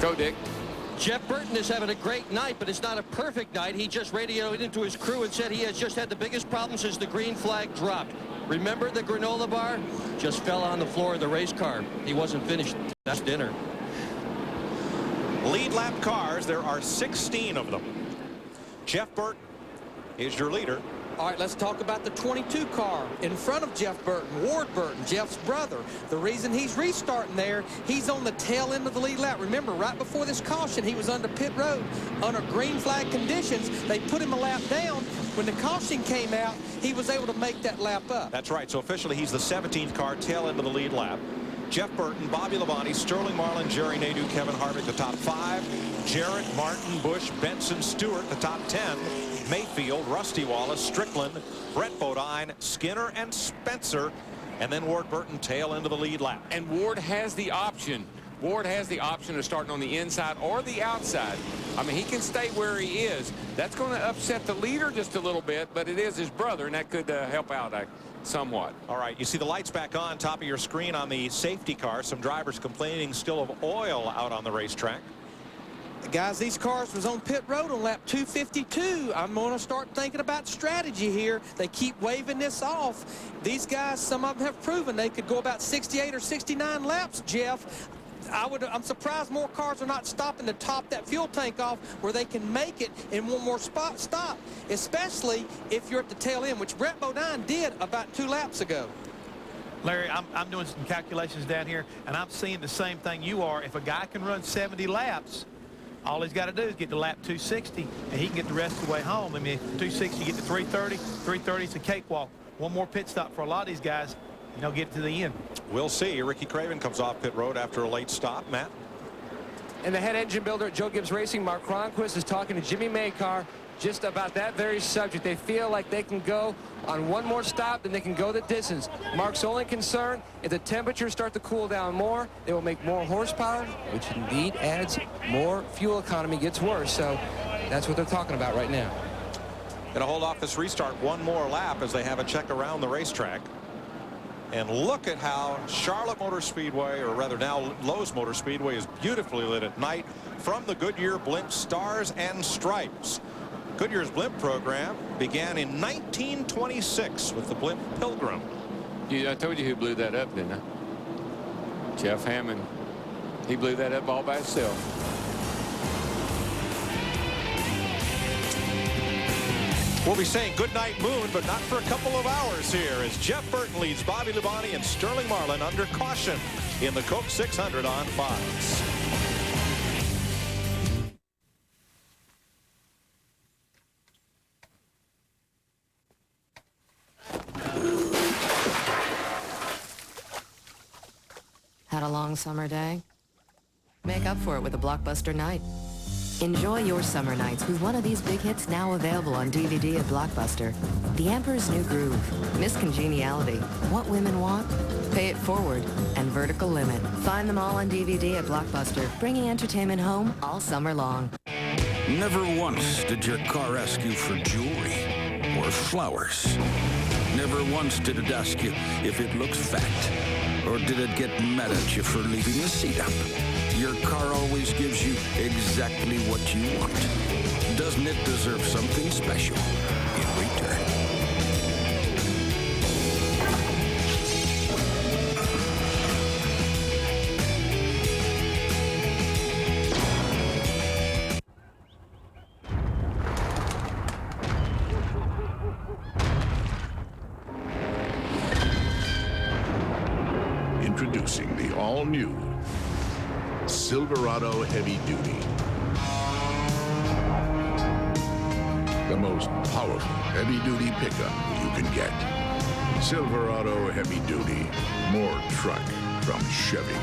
Go, Dick. Jeff Burton is having a great night, but it's not a perfect night. He just radioed into his crew and said he has just had the biggest problem since the green flag dropped. Remember the granola bar? Just fell on the floor of the race car. He wasn't finished. That's dinner. Lead lap cars, there are 16 of them. Jeff Burton is your leader. All right, let's talk about the 22 car in front of Jeff Burton, Ward Burton, Jeff's brother. The reason he's restarting there, he's on the tail end of the lead lap. Remember, right before this caution, he was under pit road. Under green flag conditions, they put him a lap down. When the caution came out, he was able to make that lap up. That's right. So officially, he's the 17th car, tail end of the lead lap. Jeff Burton, Bobby Labonte, Sterling Marlin, Jerry Nadeau, Kevin Harvick, the top 5. Jarrett, Martin, Busch, Benson, Stewart, the top 10. Mayfield, Rusty Wallace, Strickland, Brett Bodine, Skinner, and Spencer. And then Ward Burton tail into the lead lap. And Ward has the option. Ward has the option of starting on the inside or the outside. I mean, he can stay where he is. That's going to upset the leader just a little bit, but it is his brother, and that could help out somewhat. All right, you see the lights back on top of your screen on the safety car. Some drivers complaining still of oil out on the racetrack. Guys, these cars was on pit road on lap 252. I'm going to start thinking about strategy here. They keep waving this off. These guys, some of them have proven they could go about 68 or 69 laps, Jeff. I'm surprised more cars are not stopping to top that fuel tank off where they can make it in one more stop, especially if you're at the tail end, which Brett Bodine did about 2 laps ago. Larry, I'm doing some calculations down here, and I'm seeing the same thing you are. If a guy can run 70 laps, all he's got to do is get to lap 260, and he can get the rest of the way home. I mean, 260, you get to 330. 330 is a cakewalk. One more pit stop for a lot of these guys, and they'll get to the end. We'll see. Ricky Craven comes off pit road after a late stop. Matt? And the head engine builder at Joe Gibbs Racing, Mark Cronquist, is talking to Jimmy Maycar just about that very subject. They feel like they can go on one more stop, then they can go the distance. Mark's only concern, if the temperatures start to cool down more, they will make more horsepower, which indeed adds more fuel economy, gets worse. So that's what they're talking about right now. Going to hold off this restart one more lap as they have a check around the racetrack. And look at how Charlotte Motor Speedway, or rather now Lowe's Motor Speedway, is beautifully lit at night from the Goodyear Blimp Stars and Stripes. Goodyear's blimp program began in 1926 with the blimp Pilgrim. I told you who blew that up, didn't I? Jeff Hammond. He blew that up all by himself. We'll be saying goodnight moon, but not for a couple of hours here as Jeff Burton leads Bobby Labonte and Sterling Marlin under caution in the Coke 600 on Fox. Had a long summer day? Make up for it with a blockbuster night. Enjoy your summer nights with one of these big hits now available on DVD at Blockbuster. The Emperor's New Groove, Miss Congeniality, What Women Want, Pay It Forward, and Vertical Limit. Find them all on DVD at Blockbuster, bringing entertainment home all summer long. Never once did your car ask you for jewelry or flowers. Never once did it ask you if it looks fat. Or did it get mad at you for leaving the seat up? Your car always gives you exactly what you want. Doesn't it deserve something special in return? Introducing the all-new Silverado Heavy Duty. The most powerful heavy-duty pickup you can get. Silverado Heavy Duty. More truck from Chevy.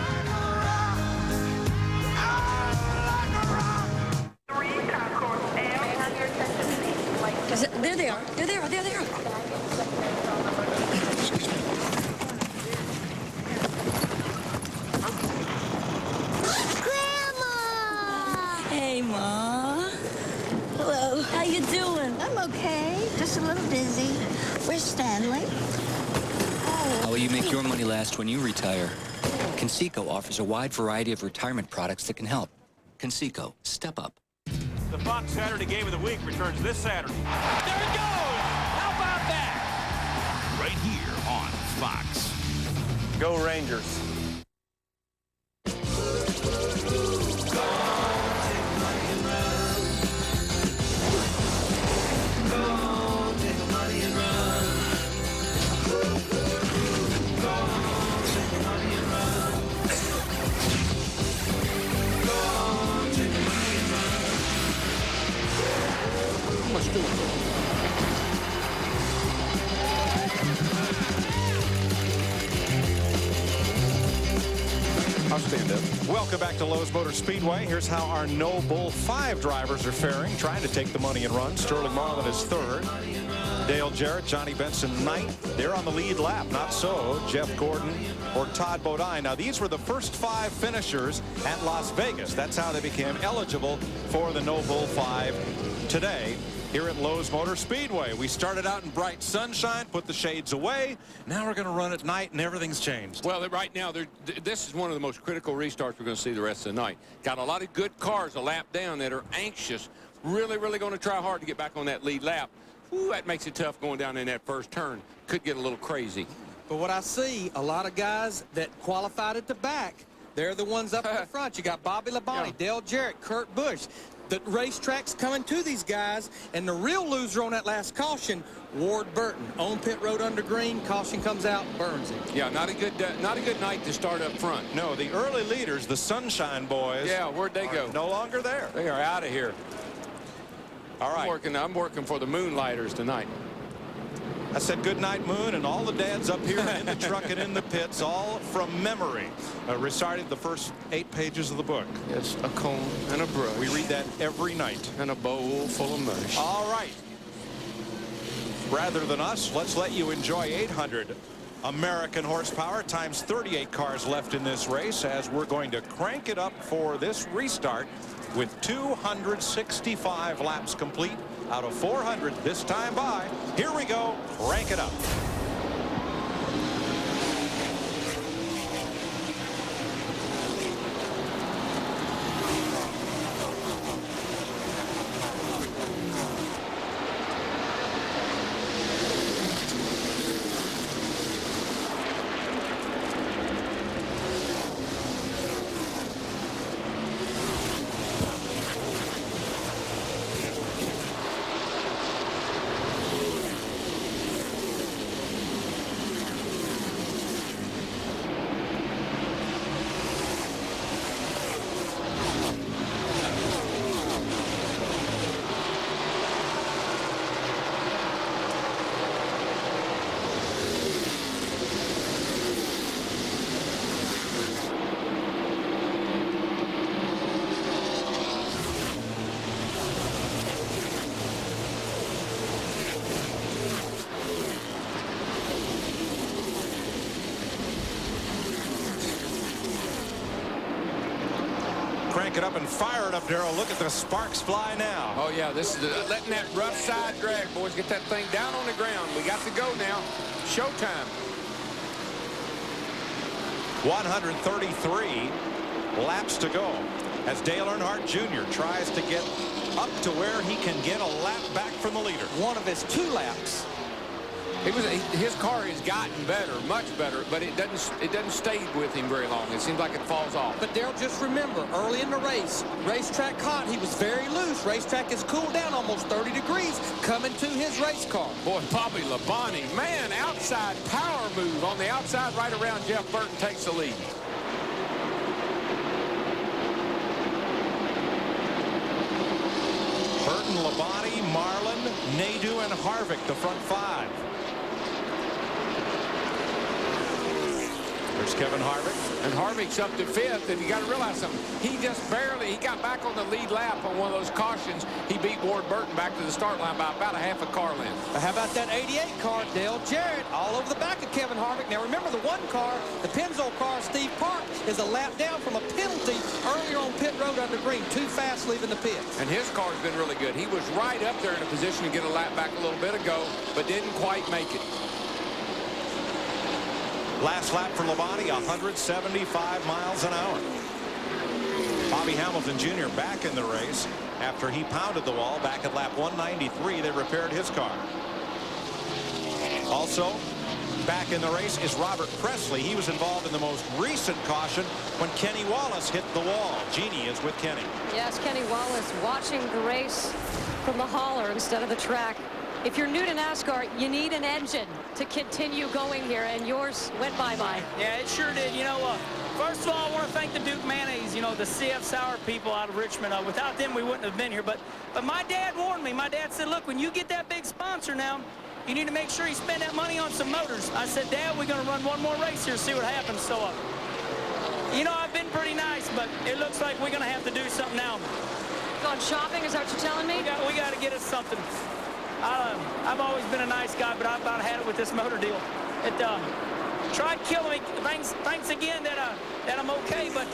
There they are. There they are. There they are. Hey, Ma. Hello. How you doing? I'm okay. Just a little busy. Where's Stanley? How will you make your money last when you retire? Conseco offers a wide variety of retirement products that can help. Conseco, step up. The Fox Saturday Game of the Week returns this Saturday. There it goes! How about that? Right here on Fox. Go Rangers. Let's do it. I'll stand up. Welcome back to Lowe's Motor Speedway. Here's how our No Bull 5 drivers are faring, trying to take the money and run. Sterling Marlin is third. Dale Jarrett, Johnny Benson ninth. They're on the lead lap. Not so Jeff Gordon or Todd Bodine. Now, these were the first 5 finishers at Las Vegas. That's how they became eligible for the No Bull 5 today here at Lowe's Motor Speedway. We started out in bright sunshine, put the shades away. Now we're going to run at night, and everything's changed. Well, right now, this is one of the most critical restarts we're going to see the rest of the night. Got a lot of good cars a lap down that are anxious, really going to try hard to get back on that lead lap. Ooh, that makes it tough going down in that first turn. Could get a little crazy. But what I see, a lot of guys that qualified at the back, they're the ones up in the front. You got Bobby Labonte, Dale Jarrett, Kurt Busch. The racetrack's coming to these guys, and the real loser on that last caution, Ward Burton, on pit road under green. Caution comes out, burns him. Yeah, not a good night to start up front. No, the early leaders, the Sunshine Boys. Yeah, where'd they go? No longer there. They are out of here. All right. I'm working for the Moonlighters tonight. I said good night, Moon, and all the dads up here in the truck and in the pits, all from memory, recited the first 8 pages of the book. Yes, a comb and a brush. We read that every night. And a bowl full of mush. All right. Rather than us, let's let you enjoy 800 American horsepower times 38 cars left in this race as we're going to crank it up for this restart with 265 laps complete out of 400 this time by. Here we go. Crank it up. Crank it up and fire it up, Darrell. Look at the sparks fly now. Oh, yeah, this is letting that rough side drag, boys. Get that thing down on the ground. We got to go now. Showtime. 133 laps to go as Dale Earnhardt Jr. tries to get up to where he can get a lap back from the leader. One of his 2 laps. His car has gotten better, much better, but it doesn't stay with him very long. It seems like it falls off. But Darrell, just remember, early in the race, racetrack hot, he was very loose. Racetrack has cooled down almost 30 degrees coming to his race car. Boy, Bobby Labonte, man, outside power move on the outside right around Jeff Burton takes the lead. Burton, Labonte, Marlin, Nadeau, and Harvick, the front 5. There's Kevin Harvick. And Harvick's up to 5th, and you got to realize something. He got back on the lead lap on one of those cautions. He beat Ward Burton back to the start line by about a half a car length. How about that 88 car, Dale Jarrett, all over the back of Kevin Harvick. Now remember, the 1 car, the Pennzoil car, Steve Park, is a lap down from a penalty earlier on pit road under green. Too fast leaving the pit. And his car's been really good. He was right up there in a position to get a lap back a little bit ago, but didn't quite make it. Last lap for Labonte, 175 miles an hour. Bobby Hamilton Jr. back in the race after he pounded the wall back at lap 193. They repaired his car. Also back in the race is Robert Presley. He was involved in the most recent caution when Kenny Wallace hit the wall. Jeannie is with Kenny. Yes, Kenny Wallace watching the race from the hauler instead of the track. If you're new to NASCAR, you need an engine to continue going here, and yours went bye-bye. Yeah, it sure did. You know, first of all, I want to thank the Duke Mayonnaise, you know, the CF Sour people out of Richmond. Without them, we wouldn't have been here. But my dad warned me. My dad said, look, when you get that big sponsor now, you need to make sure you spend that money on some motors. I said, Dad, we're going to run one more race here, see what happens. So, you know, I've been pretty nice, but it looks like we're going to have to do something now. Going shopping, is that what you're telling me? We got to get us something. I've always been a nice guy, but I've about had it with this motor deal. It tried killing me. Thanks again that I'm okay, but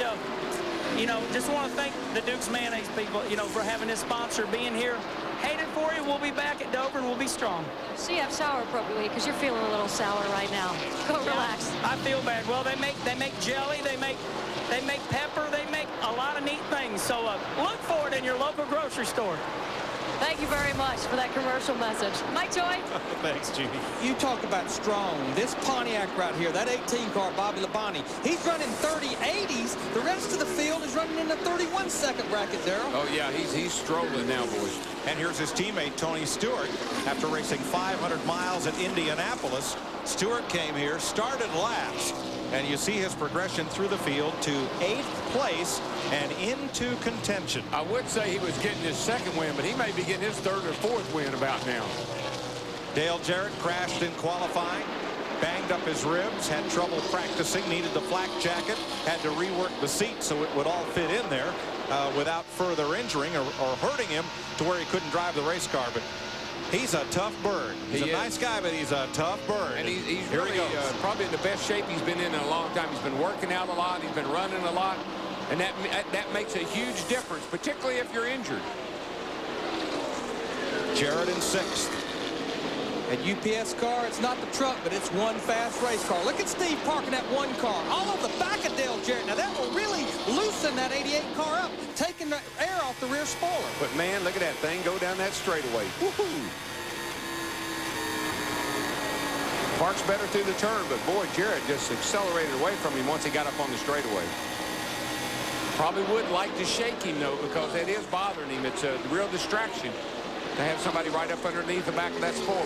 you know, just want to thank the Duke's Mayonnaise people, you know, for having this sponsor, being here. Hate it for you. We'll be back at Dover and we'll be strong. CF Sour appropriately, because you're feeling a little sour right now. Go relax. I feel bad. Well, they make jelly, they make pepper, they make a lot of neat things. So look for it in your local grocery store. Thank you very much for that commercial message. Mike Joy. Thanks, Judy. You talk about strong. This Pontiac right here, that 18 car, Bobby Labonte, he's running 30-80s. The rest of the field is running in the 31-second bracket, Darrell. Oh, yeah, he's strolling now, boys. And here's his teammate, Tony Stewart. After racing 500 miles at Indianapolis, Stewart came here, started last. And you see his progression through the field to 8th place and into contention. I would say he was getting his second win, but he may be getting his third or fourth win about now. Dale Jarrett crashed in qualifying, banged up his ribs, had trouble practicing, needed the flak jacket, had to rework the seat so it would all fit in there without further injuring or hurting him to where he couldn't drive the race car. But he's a tough bird. He's a nice guy, but he's a tough bird. And he's really probably in the best shape he's been in a long time. He's been working out a lot. He's been running a lot. And that makes a huge difference, particularly if you're injured. Jarrett in 6th. At UPS car, it's not the truck, but it's one fast race car. Look at Steve parking that one car all over the back of Dale Jarrett. Now, that will really loosen that 88 car up, taking the air off the rear spoiler. But, man, look at that thing go down that straightaway. Woohoo! Parks better through the turn, but, boy, Jarrett just accelerated away from him once he got up on the straightaway. Probably would like to shake him, though, because that is bothering him. It's a real distraction to have somebody right up underneath the back of that spoiler.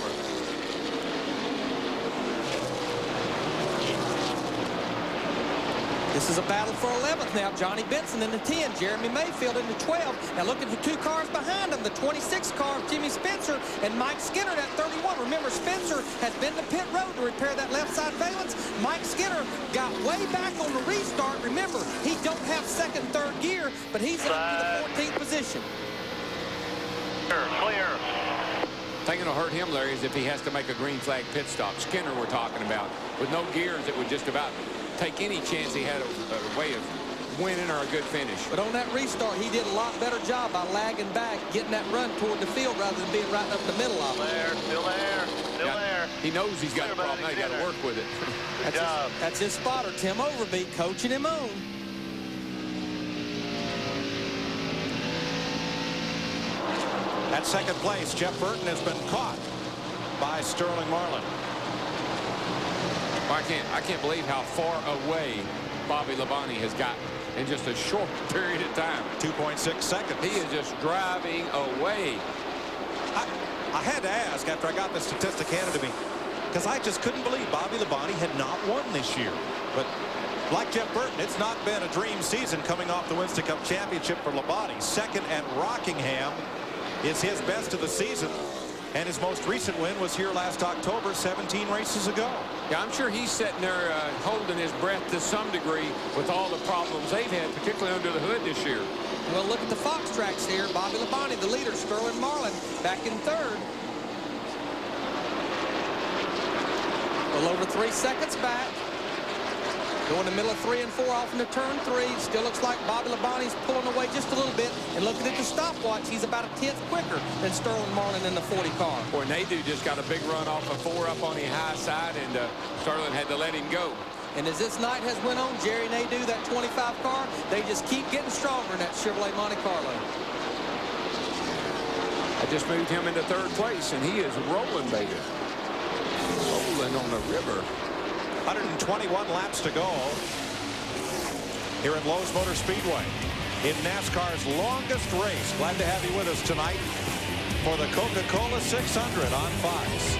This is a battle for 11th now. Johnny Benson in the 10, Jeremy Mayfield in the 12. Now look at the two cars behind them, the 26 car of Jimmy Spencer and Mike Skinner at 31. Remember, Spencer has been to pit road to repair that left side valence. Mike Skinner got way back on the restart. Remember, he don't have second, third gear, but he's up to the 14th position. Clear. The thing that'll hurt him, Larry, is if he has to make a green flag pit stop. Skinner we're talking about. With no gears, it would just about take any chance he had a way of winning or a good finish. But on that restart, he did a lot better job by lagging back, getting that run toward the field rather than being right up the middle of it. Still there. He knows he's got a problem. Now he got to work with it. That's his spotter, Tim Overbeek, coaching him on. At second place, Jeff Burton has been caught by Sterling Marlin. I can't believe how far away Bobby Labonte has gotten in just a short period of time. 2.6 seconds. He is just driving away. I had to ask after I got the statistic handed to me, because I just couldn't believe Bobby Labonte had not won this year. But like Jeff Burton, it's not been a dream season coming off the Winston Cup Championship for Labonte. Second at Rockingham is his best of the season. And his most recent win was here last October, 17 races ago. Yeah, I'm sure he's sitting there holding his breath to some degree with all the problems they've had, particularly under the hood this year. Well, look at the Fox tracks here. Bobby Labonte, the leader, Sterling Marlin back in third. A little over 3 seconds back. Going in the middle of 3 and 4 off into turn 3. Still looks like Bobby Labonte's pulling away just a little bit. And looking at the stopwatch, he's about a 10th quicker than Sterling Marlin in the 40 car. Boy, Nadu just got a big run off of 4 up on the high side, and Sterling had to let him go. And as this night has went on, Jerry and they do that 25 car, they just keep getting stronger in that Chevrolet Monte Carlo. I just moved him into third place, and he is rolling, baby. Rolling on the river. 121 laps to go here at Lowe's Motor Speedway in NASCAR's longest race. Glad to have you with us tonight for the Coca-Cola 600 on Fox.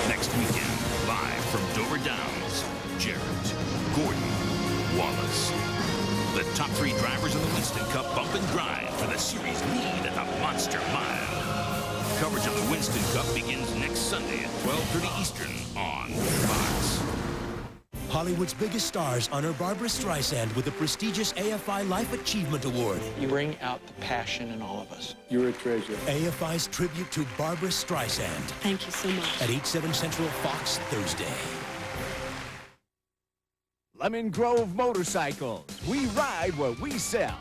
Next weekend, live from Dover Downs, Jarrett, Gordon, Wallace. The top 3 drivers in the Winston Cup bump and grind for the series lead at the Monster Mile. Coverage of the Winston Cup begins next Sunday at 12:30 Eastern on Fox. Hollywood's biggest stars honor Barbra Streisand with the prestigious AFI Life Achievement Award. You bring out the passion in all of us. You're a treasure. AFI's tribute to Barbra Streisand. Thank you so much. At 8/7 Central, Fox, Thursday. Lemon Grove Motorcycles. We ride what we sell.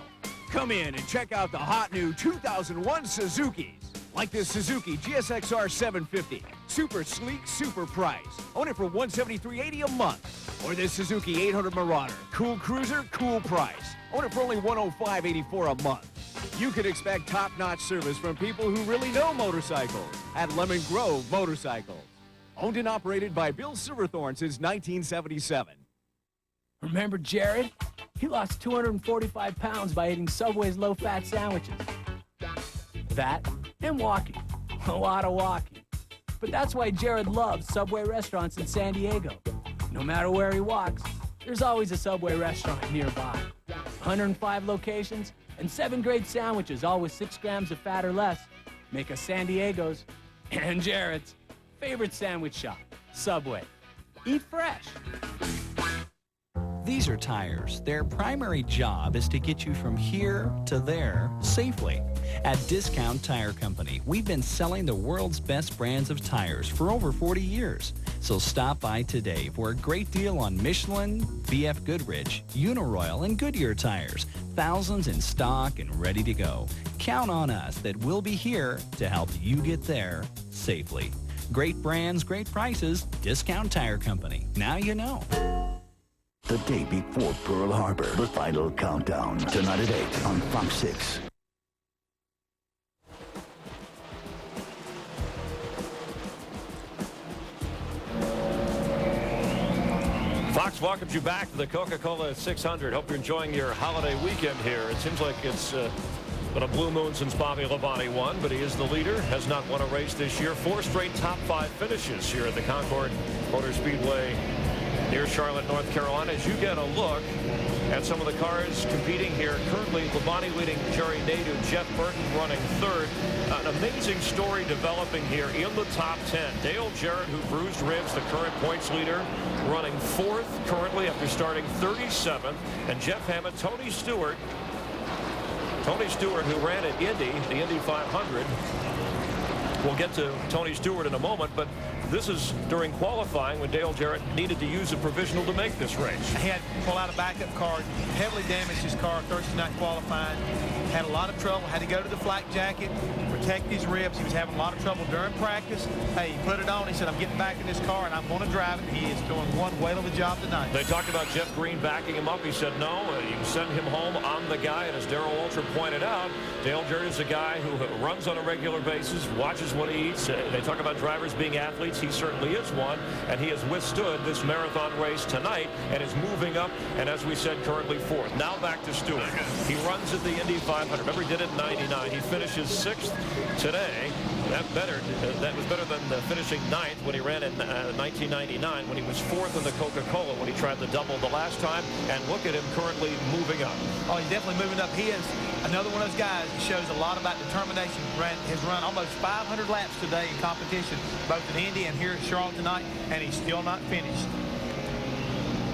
Come in and check out the hot new 2001 Suzukis. Like this Suzuki GSX-R 750. Super sleek, super price. Own it for $173.80 a month. Or this Suzuki 800 Marauder. Cool cruiser, cool price. Own it for only $105.84 a month. You can expect top-notch service from people who really know motorcycles at Lemon Grove Motorcycles. Owned and operated by Bill Silverthorne since 1977. Remember Jared? He lost 245 pounds by eating Subway's low-fat sandwiches. That and walking. A lot of walking. But that's why Jared loves Subway restaurants in San Diego. No matter where he walks, there's always a Subway restaurant nearby. 105 locations and 7 great sandwiches, all with 6 grams of fat or less, make us San Diego's and Jared's favorite sandwich shop, Subway. Eat fresh. These are tires. Their primary job is to get you from here to there safely. At Discount Tire Company, we've been selling the world's best brands of tires for over 40 years. So stop by today for a great deal on Michelin, BF Goodrich, Uniroyal, and Goodyear tires. Thousands in stock and ready to go. Count on us that we'll be here to help you get there safely. Great brands, great prices, Discount Tire Company. Now you know. The day before Pearl Harbor, the final countdown. Tonight at 8 on Fox 6. Fox welcomes you back to the Coca-Cola 600. Hope you're enjoying your holiday weekend here. It seems like it's been a blue moon since Bobby Labonte won, but he is the leader. Has not won a race this year. 4 straight top 5 finishes here at the Concord Motor Speedway near Charlotte, North Carolina. As you get a look at some of the cars competing here, currently Labonte leading Jerry Nadeau, Jeff Burton running third. An amazing story developing here in the top 10. Dale Jarrett, who bruised ribs, the current points leader, running 4th currently after starting 37th. And Jeff Hammond, Tony Stewart, who ran at Indy, the Indy 500. We'll get to Tony Stewart in a moment, but this is during qualifying when Dale Jarrett needed to use a provisional to make this race. He had to pull out a backup car, heavily damaged his car Thursday night qualifying. Had a lot of trouble, had to go to the flak jacket, protect his ribs. He was having a lot of trouble during practice. Hey, he put it on. He said, I'm getting back in this car and I'm going to drive it. He is doing one whale of a job tonight. They talked about Jeff Green backing him up. He said, no, you send him home. I'm the guy. And as Darrell Waltrip pointed out, Dale Jarrett is a guy who runs on a regular basis, watches what he eats. They talk about drivers being athletes. He certainly is one. And he has withstood this marathon race tonight and is moving up. And as we said, currently 4th. Now back to Stewart. He runs at the Indy 500. Remember, he did it in 99. He finishes 6th today. That was better than finishing 9th when he ran in 1999 when he was 4th in the Coca-Cola when he tried the double the last time. And look at him currently moving up. Oh, he's definitely moving up. He is another one of those guys who shows a lot about determination. Has run almost 500 laps today in competition, both in Indy and here at Charlotte tonight, and he's still not finished.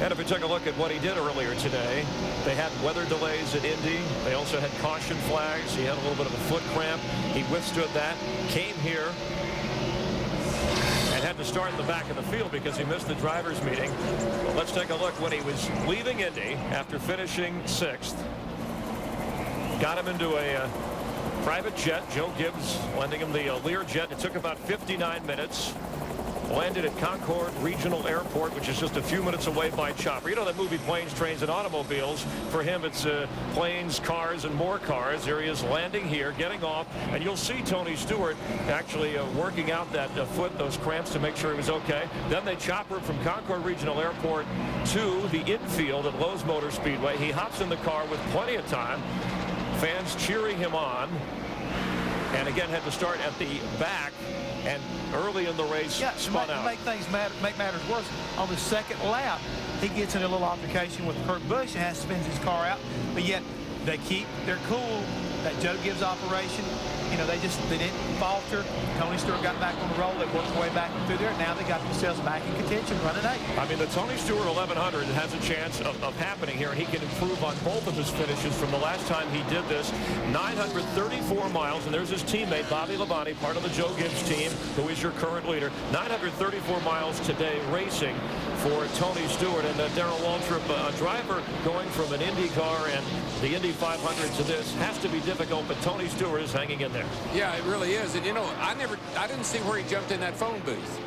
And if we take a look at what he did earlier today, they had weather delays at Indy. They also had caution flags. He had a little bit of a foot cramp. He withstood that, came here, and had to start in the back of the field because he missed the driver's meeting. Well, let's take a look when he was leaving Indy after finishing 6th. Got him into a private jet. Joe Gibbs lending him the Learjet. It took about 59 minutes. landed at Concord Regional Airport, which is just a few minutes away by chopper. You know that movie Planes, Trains, and Automobiles? For him, it's planes, cars, and more cars. Here he is landing here, getting off, and you'll see Tony Stewart actually working out that foot, those cramps, to make sure he was okay. Then they chopper him from Concord Regional Airport to the infield at Lowe's Motor Speedway. He hops in the car with plenty of time. Fans cheering him on. And again, had to start at the back, and early in the race spun out. Make matters worse, on the second lap, he gets in a little altercation with Kurt Busch and has to spin his car out. But yet they keep their cool. That Joe Gibbs operation, you know, they didn't falter. Tony Stewart got back on the roll. They worked their way back through there. Now they got themselves back in contention, running 8. I mean, the Tony Stewart 1100 has a chance of happening here, and he can improve on both of his finishes from the last time he did this. 934 miles, and there's his teammate, Bobby Labonte, part of the Joe Gibbs team, who is your current leader. 934 miles today racing for Tony Stewart. And Darrell Waltrip, a driver going from an Indy car and the Indy 500 to this has to be difficult, but Tony Stewart is hanging in there. Yeah, it really is. And, you know, I didn't see where he jumped in that phone booth.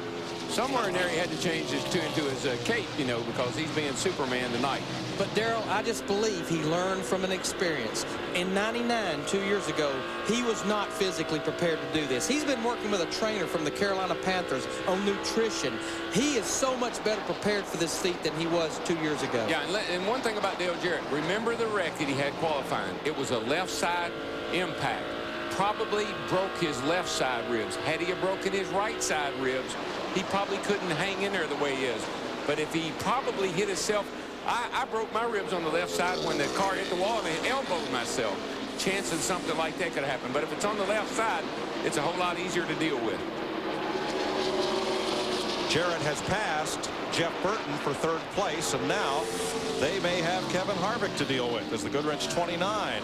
Somewhere in there he had to change his into his cape, you know, because he's being Superman tonight. But, Darrell, I just believe he learned from an experience. In '99, 2 years ago, he was not physically prepared to do this. He's been working with a trainer from the Carolina Panthers on nutrition. He is so much better prepared for this seat than he was 2 years ago. Yeah, and one thing about Dale Jarrett, remember the wreck that he had qualifying. It was a left side impact. Probably broke his left side ribs. Had he broken his right side ribs, he probably couldn't hang in there the way he is. But if he probably hit himself, I broke my ribs on the left side when the car hit the wall and I elbowed myself. Chances something like that could happen. But if it's on the left side, it's a whole lot easier to deal with. Jarrett has passed Jeff Burton for 3rd place, and now they may have Kevin Harvick to deal with as the Goodwrench 29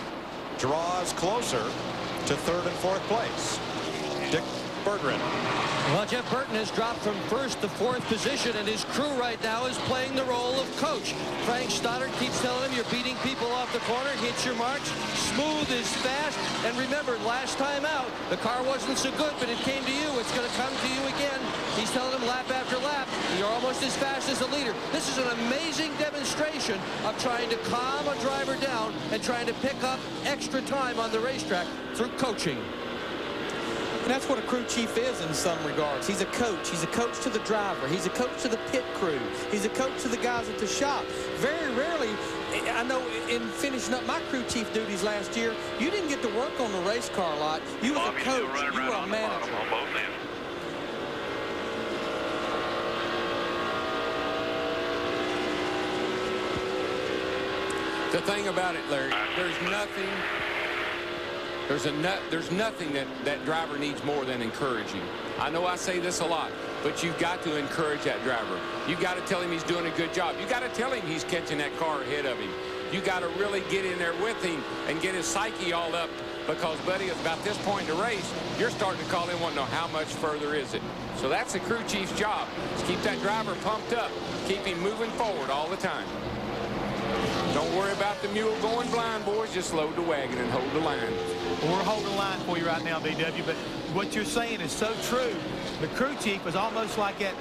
draws closer to 3rd and 4th place. Dick Berggren. Well, Jeff Burton has dropped from 1st to 4th position, and his crew right now is playing the role of coach. Frank Stoddard keeps telling him, you're beating people off the corner, hit your marks, smooth is fast, and remember, last time out, the car wasn't so good, but it came to you. It's going to come to you again. He's telling him lap after lap, you're almost as fast as the leader. This is an amazing demonstration of trying to calm a driver down and trying to pick up extra time on the racetrack through coaching. And that's what a crew chief is in some regards. He's a coach. He's a coach to the driver. He's a coach to the pit crew. He's a coach to the guys at the shop. Very rarely, I know in finishing up my crew chief duties last year, you didn't get to work on the race car a lot. You was a coach. You were a manager. The thing about it, Larry, there's nothing that driver needs more than encouraging. I know I say this a lot, but you've got to encourage that driver. You've got to tell him he's doing a good job. You've got to tell him he's catching that car ahead of him. You got to really get in there with him and get his psyche all up, because, buddy, about this point in the race, you're starting to call him, want to know how much further is it. So that's the crew chief's job, is keep that driver pumped up, keep him moving forward all the time. Don't worry about the mule going blind, boys. Just load the wagon and hold the line. Well, we're holding the line for you right now, BW, but what you're saying is so true. The crew chief is almost like that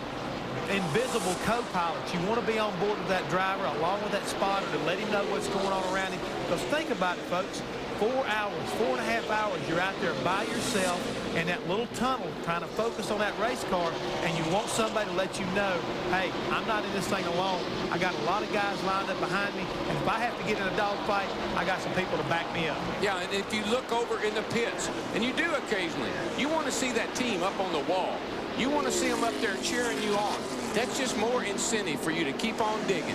invisible co-pilot. You want to be on board with that driver along with that spotter to let him know what's going on around him. Because think about it, folks. 4 hours, 4.5 hours, you're out there by yourself in that little tunnel trying to focus on that race car, and you want somebody to let you know, hey, I'm not in this thing alone. I got a lot of guys lined up behind me, and if I have to get in a dogfight, I got some people to back me up. Yeah, and if you look over in the pits, and you do occasionally, you want to see that team up on the wall. You want to see them up there cheering you on. That's just more incentive for you to keep on digging.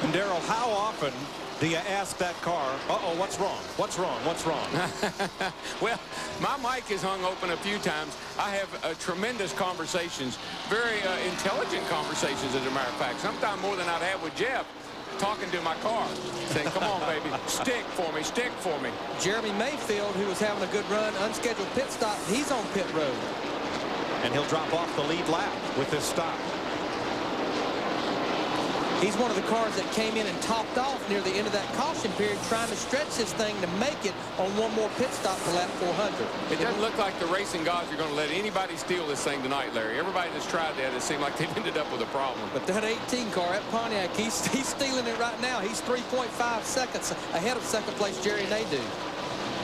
And Darrell, how often do you ask that car, uh-oh, what's wrong? What's wrong? What's wrong? Well, my mic is hung open a few times. I have tremendous conversations, very intelligent conversations, as a matter of fact, sometimes more than I'd have with Jeff, talking to my car, saying, come on, baby, stick for me, stick for me. Jeremy Mayfield, who was having a good run, unscheduled pit stop, he's on pit road. And he'll drop off the lead lap with this stop. He's one of the cars that came in and topped off near the end of that caution period, trying to stretch this thing to make it on one more pit stop to lap 400. It doesn't look like the racing gods are going to let anybody steal this thing tonight, Larry. Everybody that's tried that, it seemed like they've ended up with a problem. But that 18 car, that Pontiac, he's stealing it right now. He's 3.5 seconds ahead of second place Jerry Nadeau.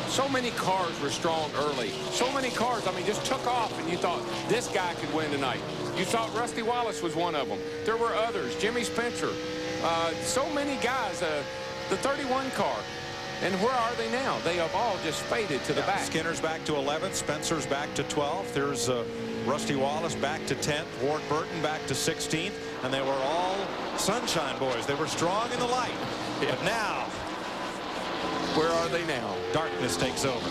So many cars were strong early. So many cars, I mean, just took off, and you thought this guy could win tonight. You thought Rusty Wallace was one of them. There were others. Jimmy Spencer. So many guys. The 31 car. And where are they now? They have all just faded to the back. Skinner's back to 11th. Spencer's back to 12th. There's Rusty Wallace back to 10th. Ward Burton back to 16th. And they were all sunshine boys. They were strong in the light. Yeah. But now, where are they now? Darkness takes over.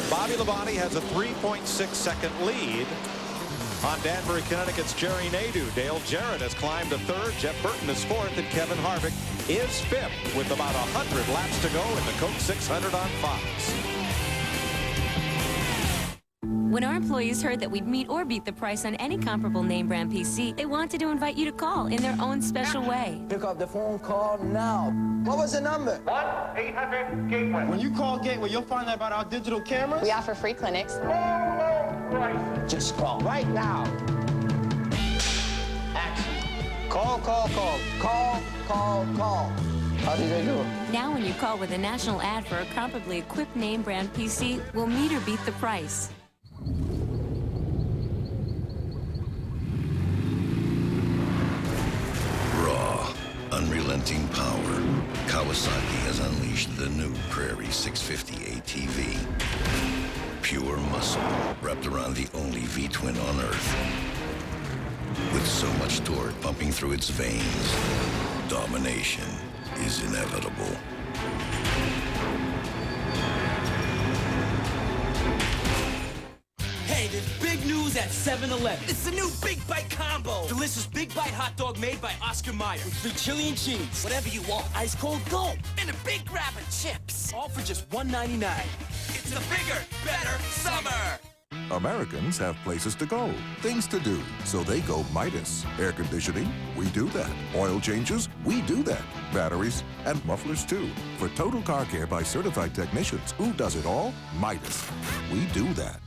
Bobby Labonte has a 3.6-second lead on Danbury, Connecticut's Jerry Nadeau. Dale Jarrett has climbed to third. Jeff Burton is fourth, and Kevin Harvick is fifth with about 100 laps to go in the Coke 600 on Fox. When our employees heard that we'd meet or beat the price on any comparable name brand PC, they wanted to invite you to call in their own special way. Pick up the phone, call now. What was the number? 1-800-GATEWAY. When you call Gateway, you'll find out about our digital cameras. We offer free clinics. Low prices. Just call right now. Action. Call. How did they do it? Now when you call with a national ad for a comparably equipped name brand PC, we'll meet or beat the price. Raw, unrelenting power. Kawasaki has unleashed the new Prairie 650 ATV. Pure muscle wrapped around the only V-twin on Earth. With so much torque pumping through its veins, domination is inevitable. Hey, there's big news at 7-Eleven. It's the new Big Bite Combo. Delicious Big Bite hot dog made by Oscar Mayer. With free chili and cheese. Whatever you want. Ice cold gulp. And a big grab of chips. All for just $1.99. It's a bigger, better summer. Americans have places to go, things to do, so they go Midas. Air conditioning, we do that. Oil changes, we do that. Batteries and mufflers too. For total car care by certified technicians, who does it all? Midas. We do that.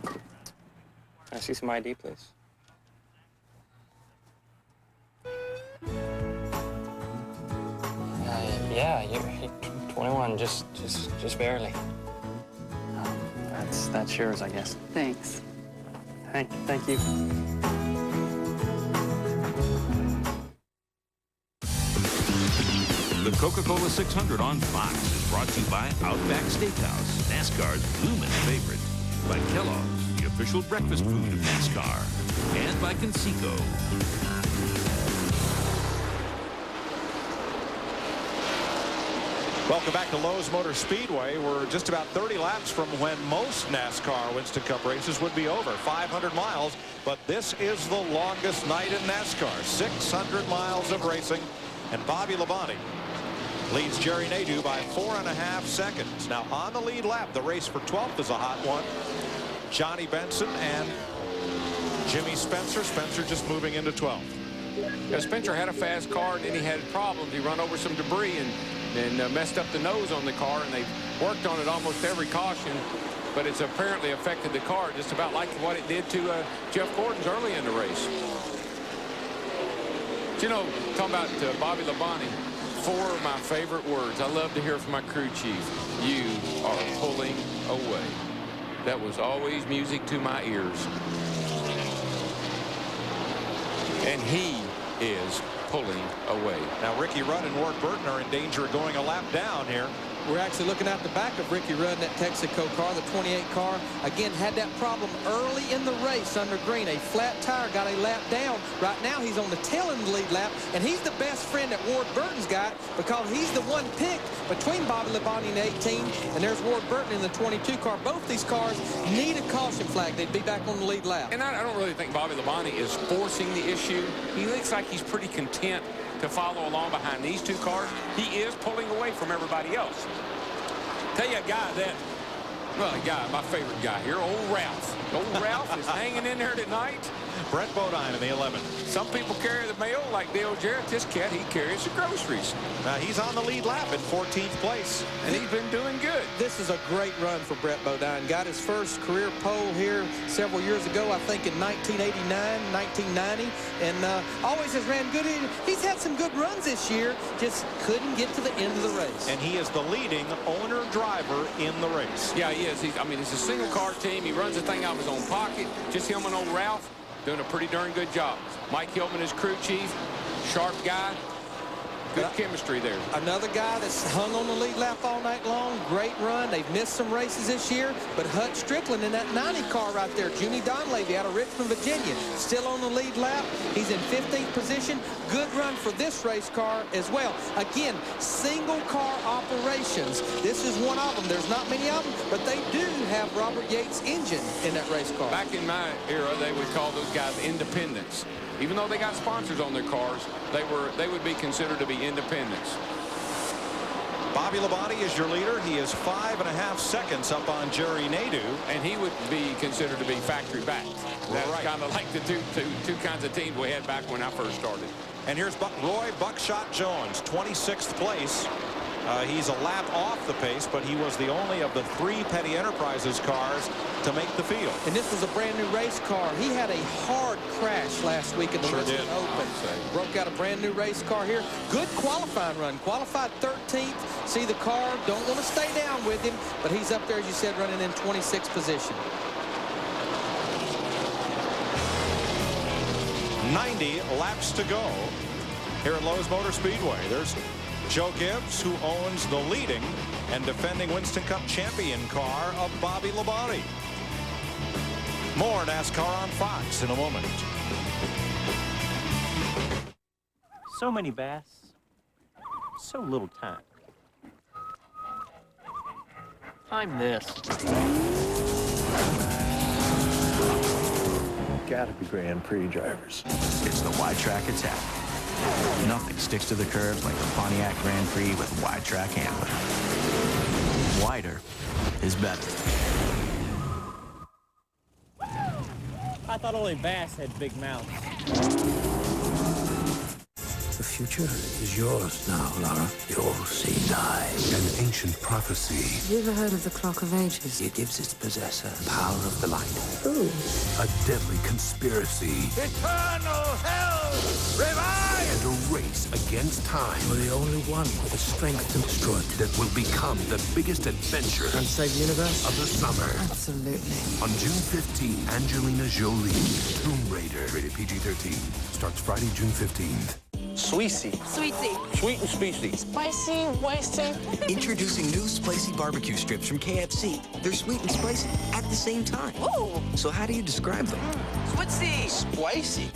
Can I see some ID, please? Yeah, you're 21, just barely. That's yours, I guess. Thanks. Thank you. The Coca-Cola 600 on Fox is brought to you by Outback Steakhouse, NASCAR's blooming favorite, by Kellogg's, the official breakfast food of NASCAR, and by Conseco. Welcome back to Lowe's Motor Speedway. We're just about 30 laps from when most NASCAR Winston Cup races would be over, 500 miles. But this is the longest night in NASCAR, 600 miles of racing. And Bobby Labonte leads Jerry Nadeau by 4.5 seconds. Now on the lead lap, the race for 12th is a hot one. Johnny Benson and Jimmy Spencer. Spencer just moving into 12th. Yeah, Spencer had a fast car, and then he had problems. He run over some debris and messed up the nose on the car, and they've worked on it almost every caution, but it's apparently affected the car just about like what it did to Jeff Gordon's early in the race. But, you know, talking about Bobby Labonte, 4 of my favorite words. I love to hear from my crew chief. You are pulling away. That was always music to my ears. And he is pulling away. Now Ricky Rudd and Ward Burton are in danger of going a lap down here. We're actually looking at the back of Ricky Rudd in that Texaco car, the 28 car. Again, had that problem early in the race under green. A flat tire got a lap down. Right now, he's on the tail end of the lead lap, and he's the best friend that Ward Burton's got because he's the one picked between Bobby Labonte in the 18, and there's Ward Burton in the 22 car. Both these cars need a caution flag. They'd be back on the lead lap. And I don't really think Bobby Labonte is forcing the issue. He looks like he's pretty content to follow along behind these two cars. He is pulling away from everybody else. Tell you a guy that, well, my favorite guy here, old Ralph. Old Ralph is hanging in there tonight. Brett Bodine in the 11. Some people carry the mail like Dale Jarrett. This cat, he carries the groceries. He's on the lead lap in 14th place. And he's been doing good. This is a great run for Brett Bodine. Got his first career pole here several years ago, I think in 1989, 1990. And always has ran good. He's had some good runs this year, just couldn't get to the end of the race. And he is the leading owner-driver in the race. Yeah, he is. I mean, it's a single-car team. He runs the thing out of his own pocket. Just him and old Ralph doing a pretty darn good job. Mike Hillman is crew chief. Sharp guy. Good chemistry there. Another guy that's hung on the lead lap all night long. Great run. They've missed some races this year, but Hut Strickland in that 90 car right there, Junie Donlavey out of Richmond, Virginia, still on the lead lap. He's in 15th position. Good run for this race car as well. Again, single car operations. This is one of them. There's not many of them, but they do have Robert Yates' engine in that race car. Back in my era, they would call those guys independents. Even though they got sponsors on their cars, they would be considered to be independents. Bobby Labonte is your leader. He is 5.5 seconds up on Jerry Nadeau. And he would be considered to be factory backed. That's right. Kind of like the two kinds of teams we had back when I first started. And here's Roy Buckshot Jones, 26th place. He's a lap off the pace, but he was the only of the 3 Petty Enterprises cars to make the field. And this was a brand new race car. He had a hard crash last week in the Winston Open. Broke out a brand new race car here. Good qualifying run. Qualified 13th. See the car. Don't want to stay down with him, but he's up there, as you said, running in 26th position. 90 laps to go here at Lowe's Motor Speedway. There's Joe Gibbs, who owns the leading and defending Winston Cup champion car of Bobby Labonte. More NASCAR on Fox in a moment. So many bass, so little time. I'm this. Gotta be Grand Prix drivers. It's the wide track attack. Nothing sticks to the curves like the Pontiac Grand Prix with wide track handling. Wider is better. I thought only bass had big mouths. The future is yours now, Lara. You'll see die. An ancient prophecy. Have you ever heard of the Clock of Ages? It gives its possessor power of the light. Ooh. A deadly conspiracy. Eternal hell! Revive! And a race against time. You're the only one with the strength to destroy it. That will become the biggest adventure. And save the universe? Of the summer. Absolutely. On June 15, Angelina Jolie. Tomb Raider. Rated PG-13. Starts Friday, June 15th. Sweetie. Sweetie. Sweet and spicy. Spicy, wasting. Introducing new spicy barbecue strips from KFC. They're sweet and spicy at the same time. Ooh. So how do you describe them? Sweetie. Spicy.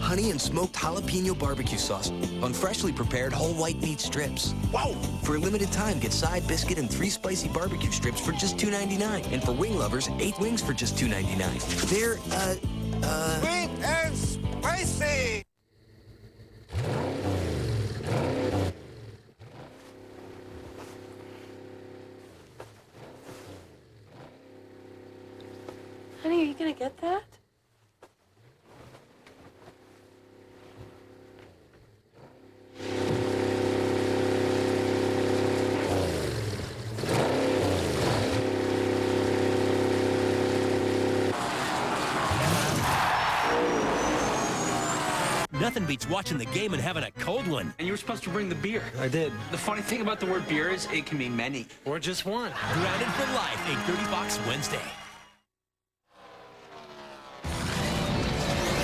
Honey and smoked jalapeno barbecue sauce on freshly prepared whole white meat strips. Wow! For a limited time, get side biscuit and 3 spicy barbecue strips for just $2.99. And for wing lovers, 8 wings for just $2.99. They're, Sweet and spicy! Honey, are you gonna get that? Nothing beats watching the game and having a cold one. And you were supposed to bring the beer. I did. The funny thing about the word beer is it can mean many. Or just one. Grounded for Life, 8:30 Fox Wednesday.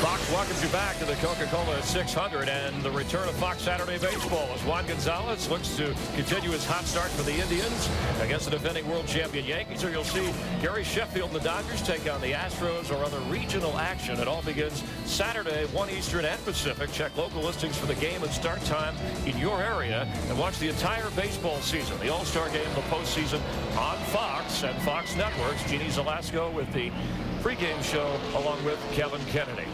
Fox welcomes you back to the Coca-Cola 600 and the return of Fox Saturday Baseball as Juan Gonzalez looks to continue his hot start for the Indians against the defending world champion Yankees. Or you'll see Gary Sheffield and the Dodgers take on the Astros or other regional action. It all begins Saturday, 1 Eastern and Pacific. Check local listings for the game and start time in your area and watch the entire baseball season, the All-Star Game, the postseason on Fox and Fox Networks. Jeannie Zelasco with the pregame show along with Kevin Kennedy.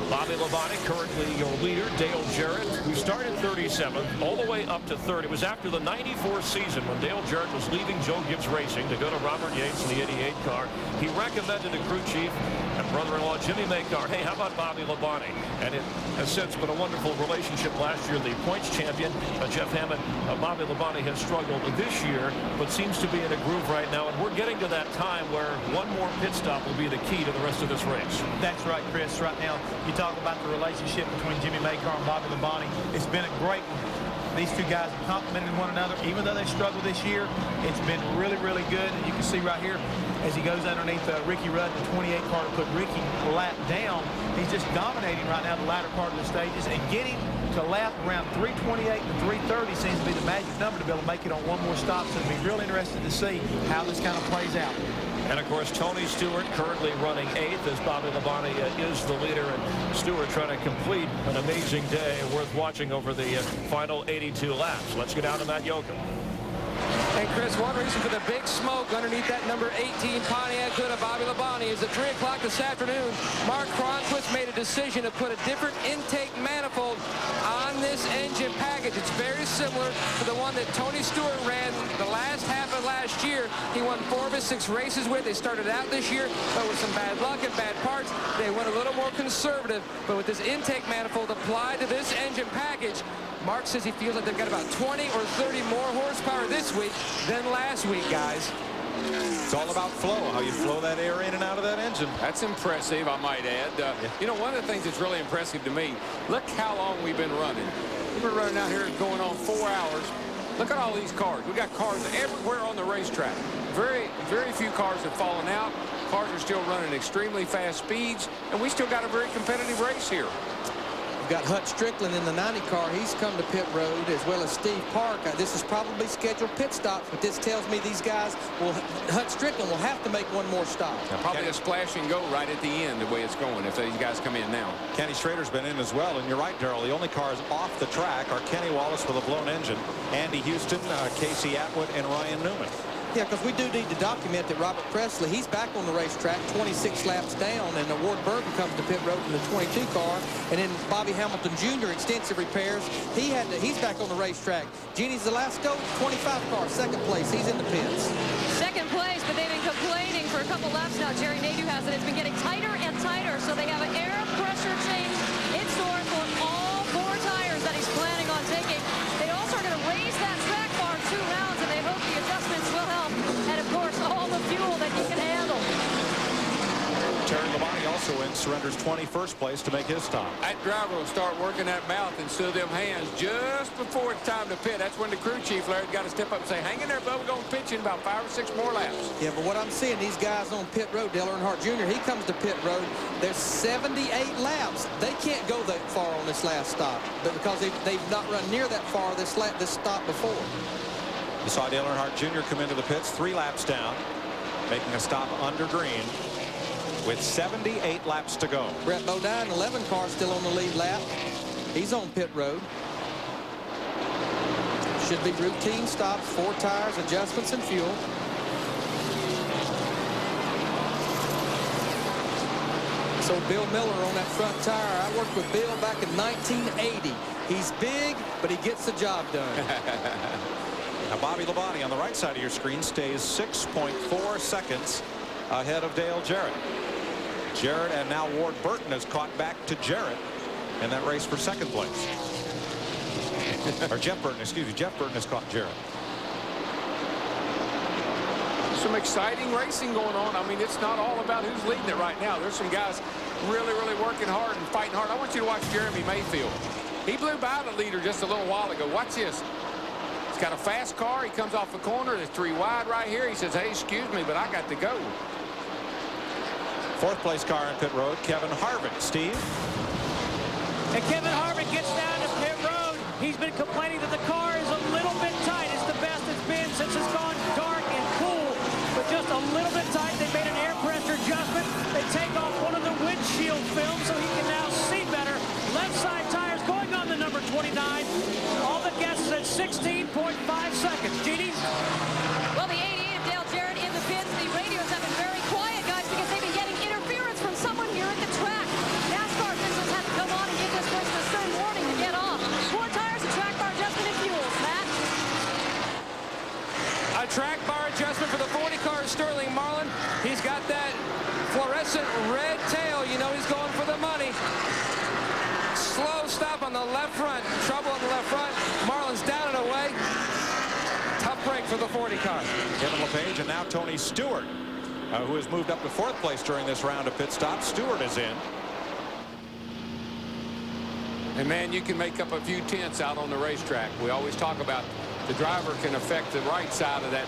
Bobby Labonte, currently your leader. Dale Jarrett, who started 37th, all the way up to 3rd. It was after the 94 season when Dale Jarrett was leaving Joe Gibbs Racing to go to Robert Yates in the 88 car. He recommended to crew chief and brother-in-law Jimmy Maycar, hey, how about Bobby Labonte? And it has since been a wonderful relationship. Last year, the points champion, Jeff Hammond, Bobby Labonte has struggled this year, but seems to be in a groove right now. And we're getting to that time where one more pit stop will be the key to the rest of this race. That's right, Chris. Right now, you talk about the relationship between Jimmy Maycar and Bobby Labonte. It's been a great one. These two guys have complimented one another. Even though they struggled this year, it's been really, really good. And you can see right here, as he goes underneath Ricky Rudd, the 28 car to put Ricky lap down, he's just dominating right now the latter part of the stages, and getting to lap around 328 to 330 seems to be the magic number to be able to make it on one more stop. So it'll be real interesting to see how this kind of plays out. And, of course, Tony Stewart currently running 8th as Bobby Labonte is the leader. And Stewart trying to complete an amazing day worth watching over the final 82 laps. Let's get down to Matt Yoakum. And, Chris, one reason for the big smoke underneath that number 18 Pontiac hood of Bobby Labonte is at 3 o'clock this afternoon, Mark Cronquist made a decision to put a different intake manifold on this engine package. It's very similar to the one that Tony Stewart ran the last half of last year. He won 4 of his 6 races with. They started out this year, but with some bad luck and bad parts, they went a little more conservative. But with this intake manifold applied to this engine package, Mark says he feels like they've got about 20 or 30 more horsepower this week than last week, guys. It's all about flow, how you flow that air in and out of that engine. That's impressive, I might add. You know, one of the things that's really impressive to me, look how long we've been running. We've been running out here going on 4 hours. Look at all these cars. We got cars everywhere on the racetrack. Very, very few cars have fallen out. Cars are still running extremely fast speeds, and we still got a very competitive race here. We've got Hut Strickland in the 90 car. He's come to pit road, as well as Steve Park. This is probably scheduled pit stops, but this tells me these guys Hut Strickland will have to make one more stop. Now, probably a splash and go right at the end, the way it's going, if these guys come in now. Kenny Schrader's been in as well, and you're right, Darrell. The only cars off the track are Kenny Wallace with a blown engine, Andy Houston, Casey Atwood, and Ryan Newman. Yeah, because we do need to document that Robert Presley, he's back on the racetrack 26 laps down, and Ward Burton comes to pit road in the 22 car, and then Bobby Hamilton Jr., extensive repairs. He's back on the racetrack. Jeannie Zelasco, 25 car, 2nd place. He's in the pits. 2nd place, but they've been complaining for a couple laps now. Jerry Nadeau has it. It's been getting tighter and tighter, so they have an air pressure change in store for all 4 tires that he's planning on taking. They also are going to raise that track bar 2 rounds, and they hope the adjustments will help. And, of course, all the fuel that he can handle. Terry Labonte also surrenders 21st place to make his stop. That driver will start working that mouth instead of them hands just before it's time to pit. That's when the crew chief, Larry, got to step up and say, hang in there, bud, we're going to pitch in about 5 or 6 more laps. Yeah, but what I'm seeing, these guys on pit road, Dale Earnhardt Jr., he comes to pit road. There's 78 laps. They can't go that far on this last stop, but because they've not run near that far this stop before. You saw Dale Earnhardt Jr. come into the pits 3 laps down, making a stop under green with 78 laps to go. Brett Bodine, 11 car, still on the lead lap. He's on pit road. Should be routine stops, 4 tires, adjustments, and fuel. So Bill Miller on that front tire. I worked with Bill back in 1980. He's big, but he gets the job done. Now, Bobby Labonte on the right side of your screen stays 6.4 seconds ahead of Dale Jarrett. Jarrett and now Ward Burton has caught back to Jarrett in that race for 2nd place. Or Jeff Burton, excuse me. Jeff Burton has caught Jarrett. Some exciting racing going on. I mean, it's not all about who's leading it right now. There's some guys really, really working hard and fighting hard. I want you to watch Jeremy Mayfield. He blew by the leader just a little while ago. Watch this. He's got a fast car. He comes off the corner. There's 3 wide right here. He says, hey, excuse me, but I got to go. 4th place car in pit road, Kevin Harvick. Steve? And Kevin Harvick gets down to pit road. He's been complaining that the car is a little bit tight. It's the best it's been since it's gone dark and cool, but just a little bit tight. They made an air pressure adjustment. They take off one of the windshield films so he can now see better. Left side tires going on the number 29. All the guesses at 16.5 seconds. Jeannie? Well, the 88 of Dale Jarrett in the pits. The radios have been very quiet, guys, because they've been getting interference from someone here at the track. NASCAR officials have a track bar adjustment for the 40 car, Sterling Marlin. He's got that fluorescent red tail. You know he's going for the money. Slow stop on the left front. Trouble on the left front. Marlin's down and away. Tough break for the 40 car. Kevin LePage and now Tony Stewart, who has moved up to 4th place during this round of pit stops. Stewart is in. And man, you can make up a few tenths out on the racetrack. We always talk about the driver can affect the right side of that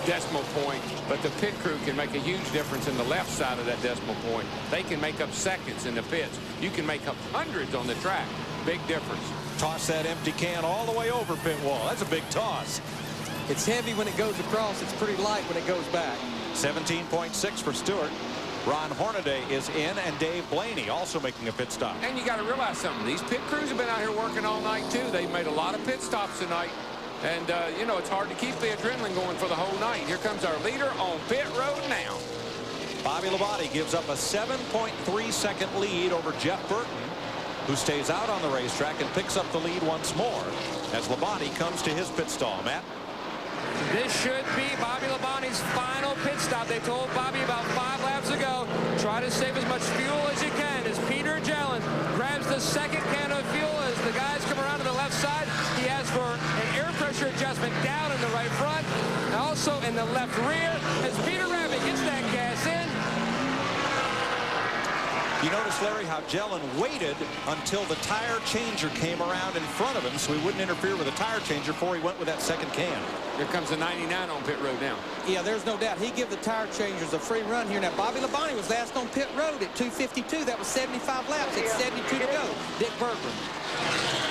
decimal point, but the pit crew can make a huge difference in the left side of that decimal point. They can make up seconds in the pits. You can make up hundreds on the track. Big difference. Toss that empty can all the way over pit wall. That's a big toss. It's heavy when it goes across. It's pretty light when it goes back. 17.6 for Stewart. Ron Hornaday is in, and Dave Blaney also making a pit stop. And you got to realize something. These pit crews have been out here working all night, too. They've made a lot of pit stops tonight. And, you know, it's hard to keep the adrenaline going for the whole night. Here comes our leader on pit road now. Bobby Labonte gives up a 7.3-second lead over Jeff Burton, who stays out on the racetrack and picks up the lead once more as Labonte comes to his pit stall. Matt? This should be Bobby Labonte's final pit stop. They told Bobby about 5 laps ago, try to save as much fuel as you can. As Peter Jellin grabs the second can of fuel as the guys come around to the left side, he asks for an air pressure adjustment down in the right front, and also in the left rear as Peter Rabbit gets that gas in. You notice, Larry, how Jellin waited until the tire changer came around in front of him so he wouldn't interfere with the tire changer before he went with that second can. Here comes the 99 on pit road now. Yeah, there's no doubt. He give the tire changers a free run here. Now, Bobby Labonte was last on pit road at 2:52. That was 75 laps. It's 72 to go. Dick Bergman.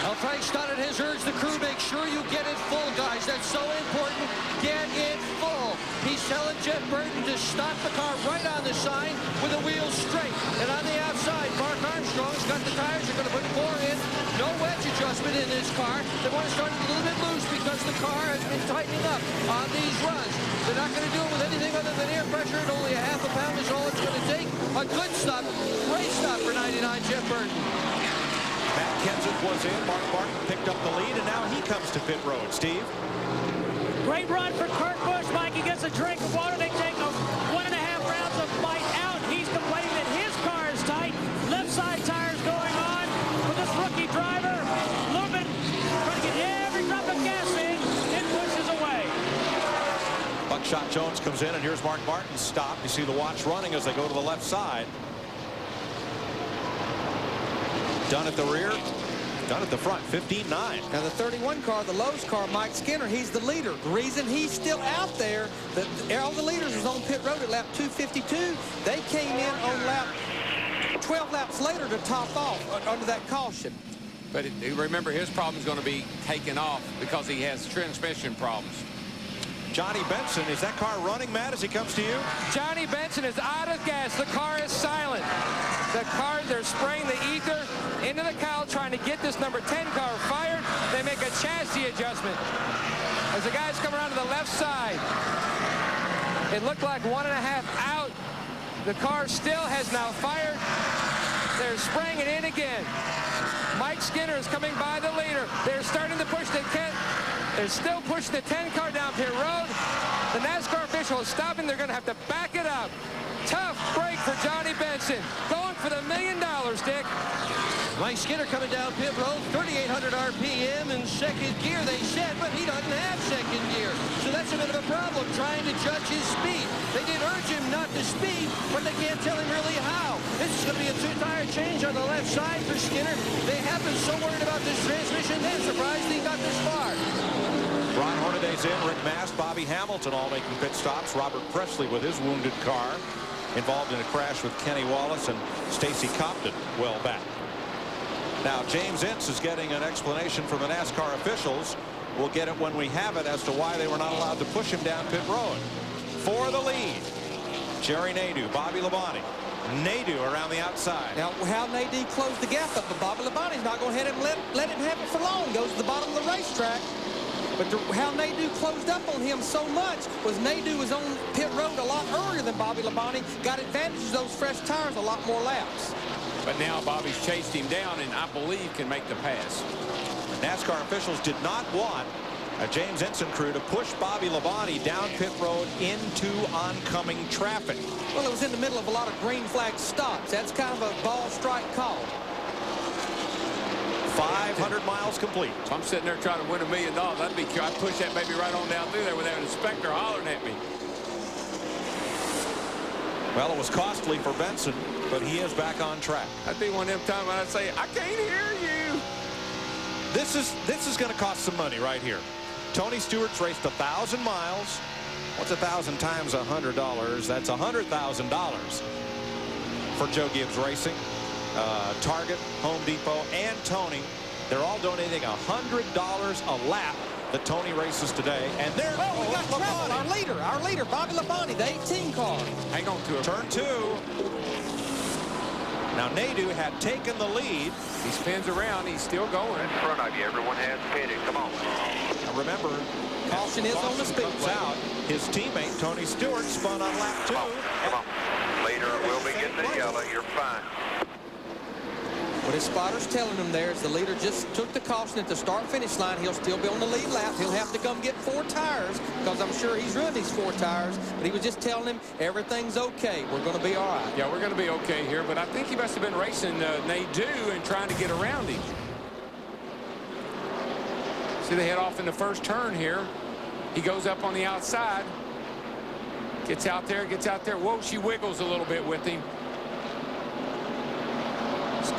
Well, Frank started his urge the crew, make sure you get it full, guys. That's so important. Get it full. He's telling Jeff Burton to stop the car right on the sign with the wheels straight. And on the outside, Mark Armstrong's got the tires. They're going to put 4 in. No wedge adjustment in this car. They want to start it a little bit loose because the car has been tightening up on these runs. They're not going to do it with anything other than air pressure, and only a half a pound is all it's going to take. A good stop, great stop for 99 Jeff Burton. Matt Kenseth was in. Mark Martin picked up the lead, and now he comes to pit road. Steve? Great run for Kurt Busch. Mike, he gets a drink of water. They take 1.5 rounds of bite out. He's complaining that his car is tight. Left side tires going on for this rookie driver. Lubin trying to get every drop of gas in. It pushes away. Buckshot Jones comes in, and here's Mark Martin's stop. You see the watch running as they go to the left side. Done at the rear, done at the front, 15-9. Now the 31 car, the Lowe's car, Mike Skinner, he's the leader. The reason he's still out there, all the leaders was on pit road at lap 252. They came in on lap 12 laps later to top off under that caution. But remember, his problem is going to be taken off because he has transmission problems. Johnny Benson, is that car running, Matt, as he comes to you? Johnny Benson is out of gas. The car is silent. The car, they're spraying the ether into the cowl trying to get this number 10 car fired. They make a chassis adjustment. As the guys come around to the left side, it looked like 1.5 out. The car still has now fired. They're spraying it in again. Mike Skinner is coming by the leader. They're starting to push the They're still pushing the 10 car down pit road. The NASCAR official is stopping. They're going to have to back it up. Tough break for Johnny Benson. Going for the $1 million, Dick. Mike Skinner coming down pit road, 3,800 RPM in second gear, they said, but he doesn't have second gear. So that's a bit of a problem, trying to judge his speed. They did urge him not to speed, but they can't tell him really how. This is going to be a 2-tire change on the left side for Skinner. They have been so worried about this transmission, they're surprised he got this far. Ron Hornaday's in, Rick Mast, Bobby Hamilton all making pit stops. Robert Presley with his wounded car involved in a crash with Kenny Wallace and Stacy Compton well back. Now James Ince is getting an explanation from the NASCAR officials. We'll get it when we have it as to why they were not allowed to push him down pit road. For the lead, Jerry Nadeau, Bobby Labonte. Nadeau around the outside. Now, how Nadeau closed the gap up, but Bobby Labonte's not going to let him have it for long. Goes to the bottom of the racetrack. But how Nadeau closed up on him so much was Nadeau was on pit road a lot earlier than Bobby Labonte. Got advantages of those fresh tires, a lot more laps. But now Bobby's chased him down and I believe can make the pass. NASCAR officials did not want A James Ensign crew to push Bobby Labonte down pit road into oncoming traffic. Well, it was in the middle of a lot of green flag stops. That's kind of a ball strike call. 500 miles complete. If I'm sitting there trying to win $1 million, I'd push that baby right on down through there with that inspector hollering at me. Well, it was costly for Benson, but he is back on track. That'd be one of them times when I'd say, I can't hear you. This is going to cost some money right here. Tony Stewart's raced 1,000 miles. What's 1,000 times $100? That's $100,000 for Joe Gibbs Racing. Target, Home Depot, and Tony, they're all donating $100 a lap that Tony races today. And there we got trouble. Our leader, Bobby Labonte, the 18 car. Hang on to it. Turn 2. Now Nadeau had taken the lead. He spins around. He's still going. In front of you, everyone has pitted. Come on. Now remember, caution is on the Speedway. Out. His teammate Tony Stewart spun on lap 2. Come on. Later, we'll be getting the yellow. You're fine. What his spotter's telling him there is the leader just took the caution at the start-finish line. He'll still be on the lead lap. He'll have to come get 4 tires because I'm sure he's run these 4 tires. But he was just telling him everything's okay. We're going to be all right. Yeah, we're going to be okay here. But I think he must have been racing Nadeau and trying to get around him. See, they head off in the first turn here. He goes up on the outside. Gets out there, gets out there. Whoa, she wiggles a little bit with him.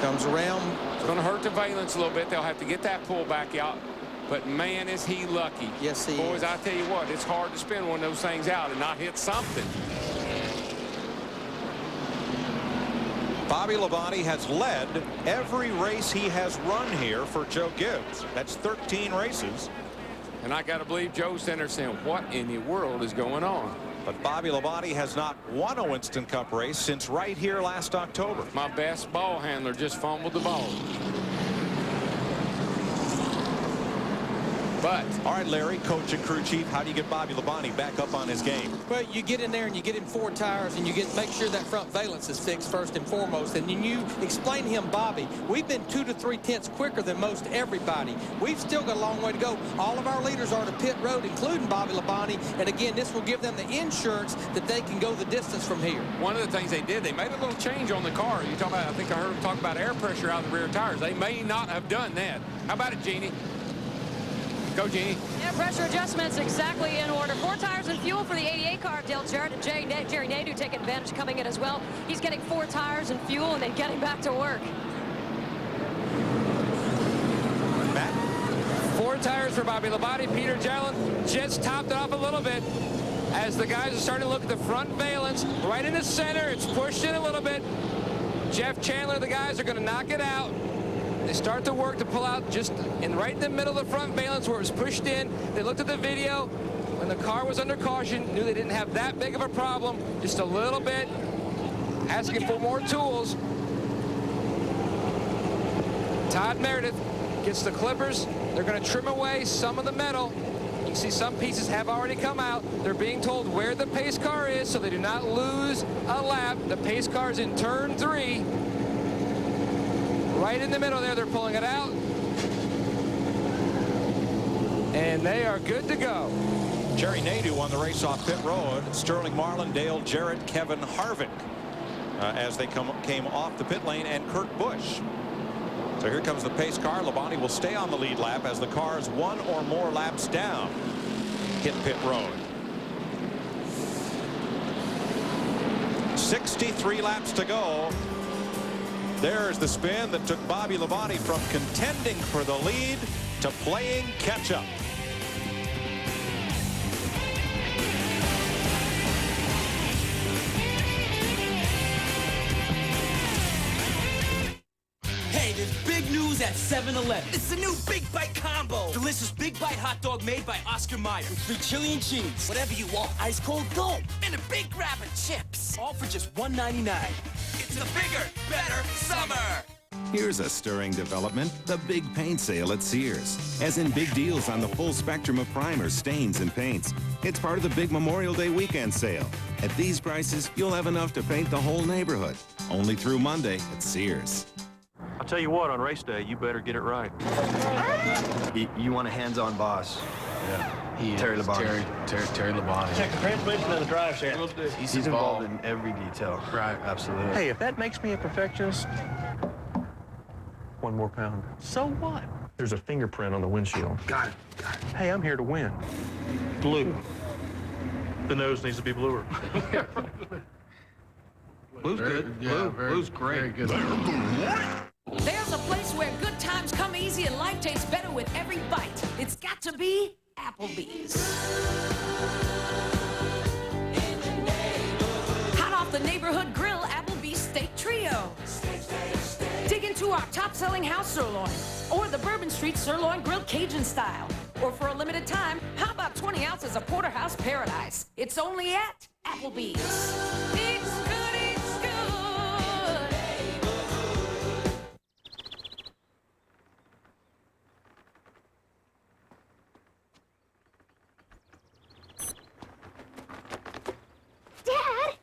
Comes around. It's going to hurt the valence a little bit. They'll have to get that pull back out. But man, is he lucky. Yes, he Boys, is. I tell you what, it's hard to spin one of those things out and not hit something. Bobby Labonte has led every race he has run here for Joe Gibbs. That's 13 races. And I got to believe Joe's sitting there saying, what in the world is going on? But Bobby Labonte has not won a Winston Cup race since right here last October. My best ball handler just fumbled the ball. But all right, Larry, coach and crew chief, how do you get Bobby Labonte back up on his game? Well, you get in there and you get him 4 tires and you make sure that front valence is fixed first and foremost. And then you explain to him, Bobby, we've been 2 to 3 tenths quicker than most everybody. We've still got a long way to go. All of our leaders are to pit road, including Bobby Labonte. And again, this will give them the insurance that they can go the distance from here. One of the things they did, they made a little change on the car. You talk about, I think I heard them talk about air pressure out of the rear tires. They may not have done that. How about it, Jeannie? Go, Jeannie. Yeah, pressure adjustments exactly in order. 4 tires and fuel for the 88 car. Dale Jarrett and Jerry Nadeau taking advantage coming in as well. He's getting 4 tires and fuel and then getting back to work. Matt? 4 tires for Bobby Labonte. Peter Jalen just topped it off a little bit as the guys are starting to look at the front valence. Right in the center. It's pushed in a little bit. Jeff Chandler, the guys are going to knock it out. They start the work to pull out just right in the middle of the front valence where it was pushed in. They looked at the video when the car was under caution, knew they didn't have that big of a problem, just a little bit, asking for more tools. Todd Meredith gets the clippers. They're going to trim away some of the metal. You can see some pieces have already come out. They're being told where the pace car is so they do not lose a lap. The pace car is in turn 3. Right in the middle there, they're pulling it out. And they are good to go. Jerry Nadeau won the race off pit road. Sterling Marlin, Dale Jarrett, Kevin Harvick as they came off the pit lane, and Kurt Busch. So here comes the pace car. Labonte will stay on the lead lap as the cars 1 or more laps down hit pit road. 63 laps to go. There's the spin that took Bobby Labonte from contending for the lead to playing catch-up. Hey, there's big news at 7-Eleven. It's the new Big Bite Combo. Delicious Big Bite hot dog made by Oscar Mayer with 3 chili and cheese. Whatever you want. Ice cold Go. And a big grab of chips. All for just $1.99. It's the bigger, better summer. Here's a stirring development, the big paint sale at Sears. As in big deals on the full spectrum of primers, stains, and paints. It's part of the big Memorial Day weekend sale. At these prices, you'll have enough to paint the whole neighborhood. Only through Monday at Sears. I'll tell you what, on race day, you better get it right. You want a hands-on boss. Terry Labonte. Terry Labonte. Check the transmission and the drive shaft. He's involved in every detail. Right. Absolutely. Hey, if that makes me a perfectionist, 1 more pound. So what? There's a fingerprint on the windshield. Got it. Hey, I'm here to win. Blue. The nose needs to be bluer. Blue's good. Yeah, Blue's great. Very good. There's a place where good times come easy and life tastes better with every bite. It's got to be Applebee's. Hot off the neighborhood grill, Applebee's Steak Trio. Dig into our top-selling house sirloin or the Bourbon Street Sirloin Grilled Cajun style. Or for a limited time, how about 20 ounces of Porterhouse Paradise? It's only at Applebee's. It's good, it's good. Dad!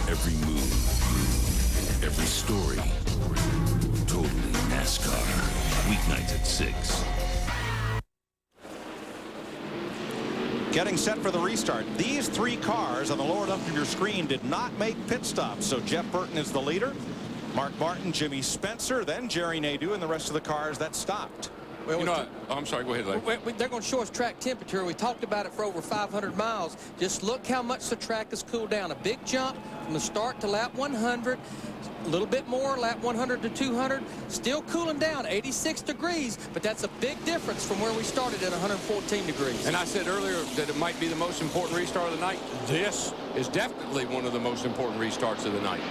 Every move, every story. Totally NASCAR. Weeknights at 6. Getting set for the restart. These 3 cars on the lower left of your screen did not make pit stops. So Jeff Burton is the leader. Mark Martin, Jimmy Spencer, then Jerry Nadeau, and the rest of the cars that stopped. Well, you know what? Oh, I'm sorry. Go ahead, Larry. They're going to show us track temperature. We talked about it for over 500 miles. Just look how much the track has cooled down. A big jump from the start to lap 100. A little bit more, lap 100 to 200. Still cooling down, 86 degrees. But that's a big difference from where we started at 114 degrees. And I said earlier that it might be the most important restart of the night. This is definitely one of the most important restarts of the night.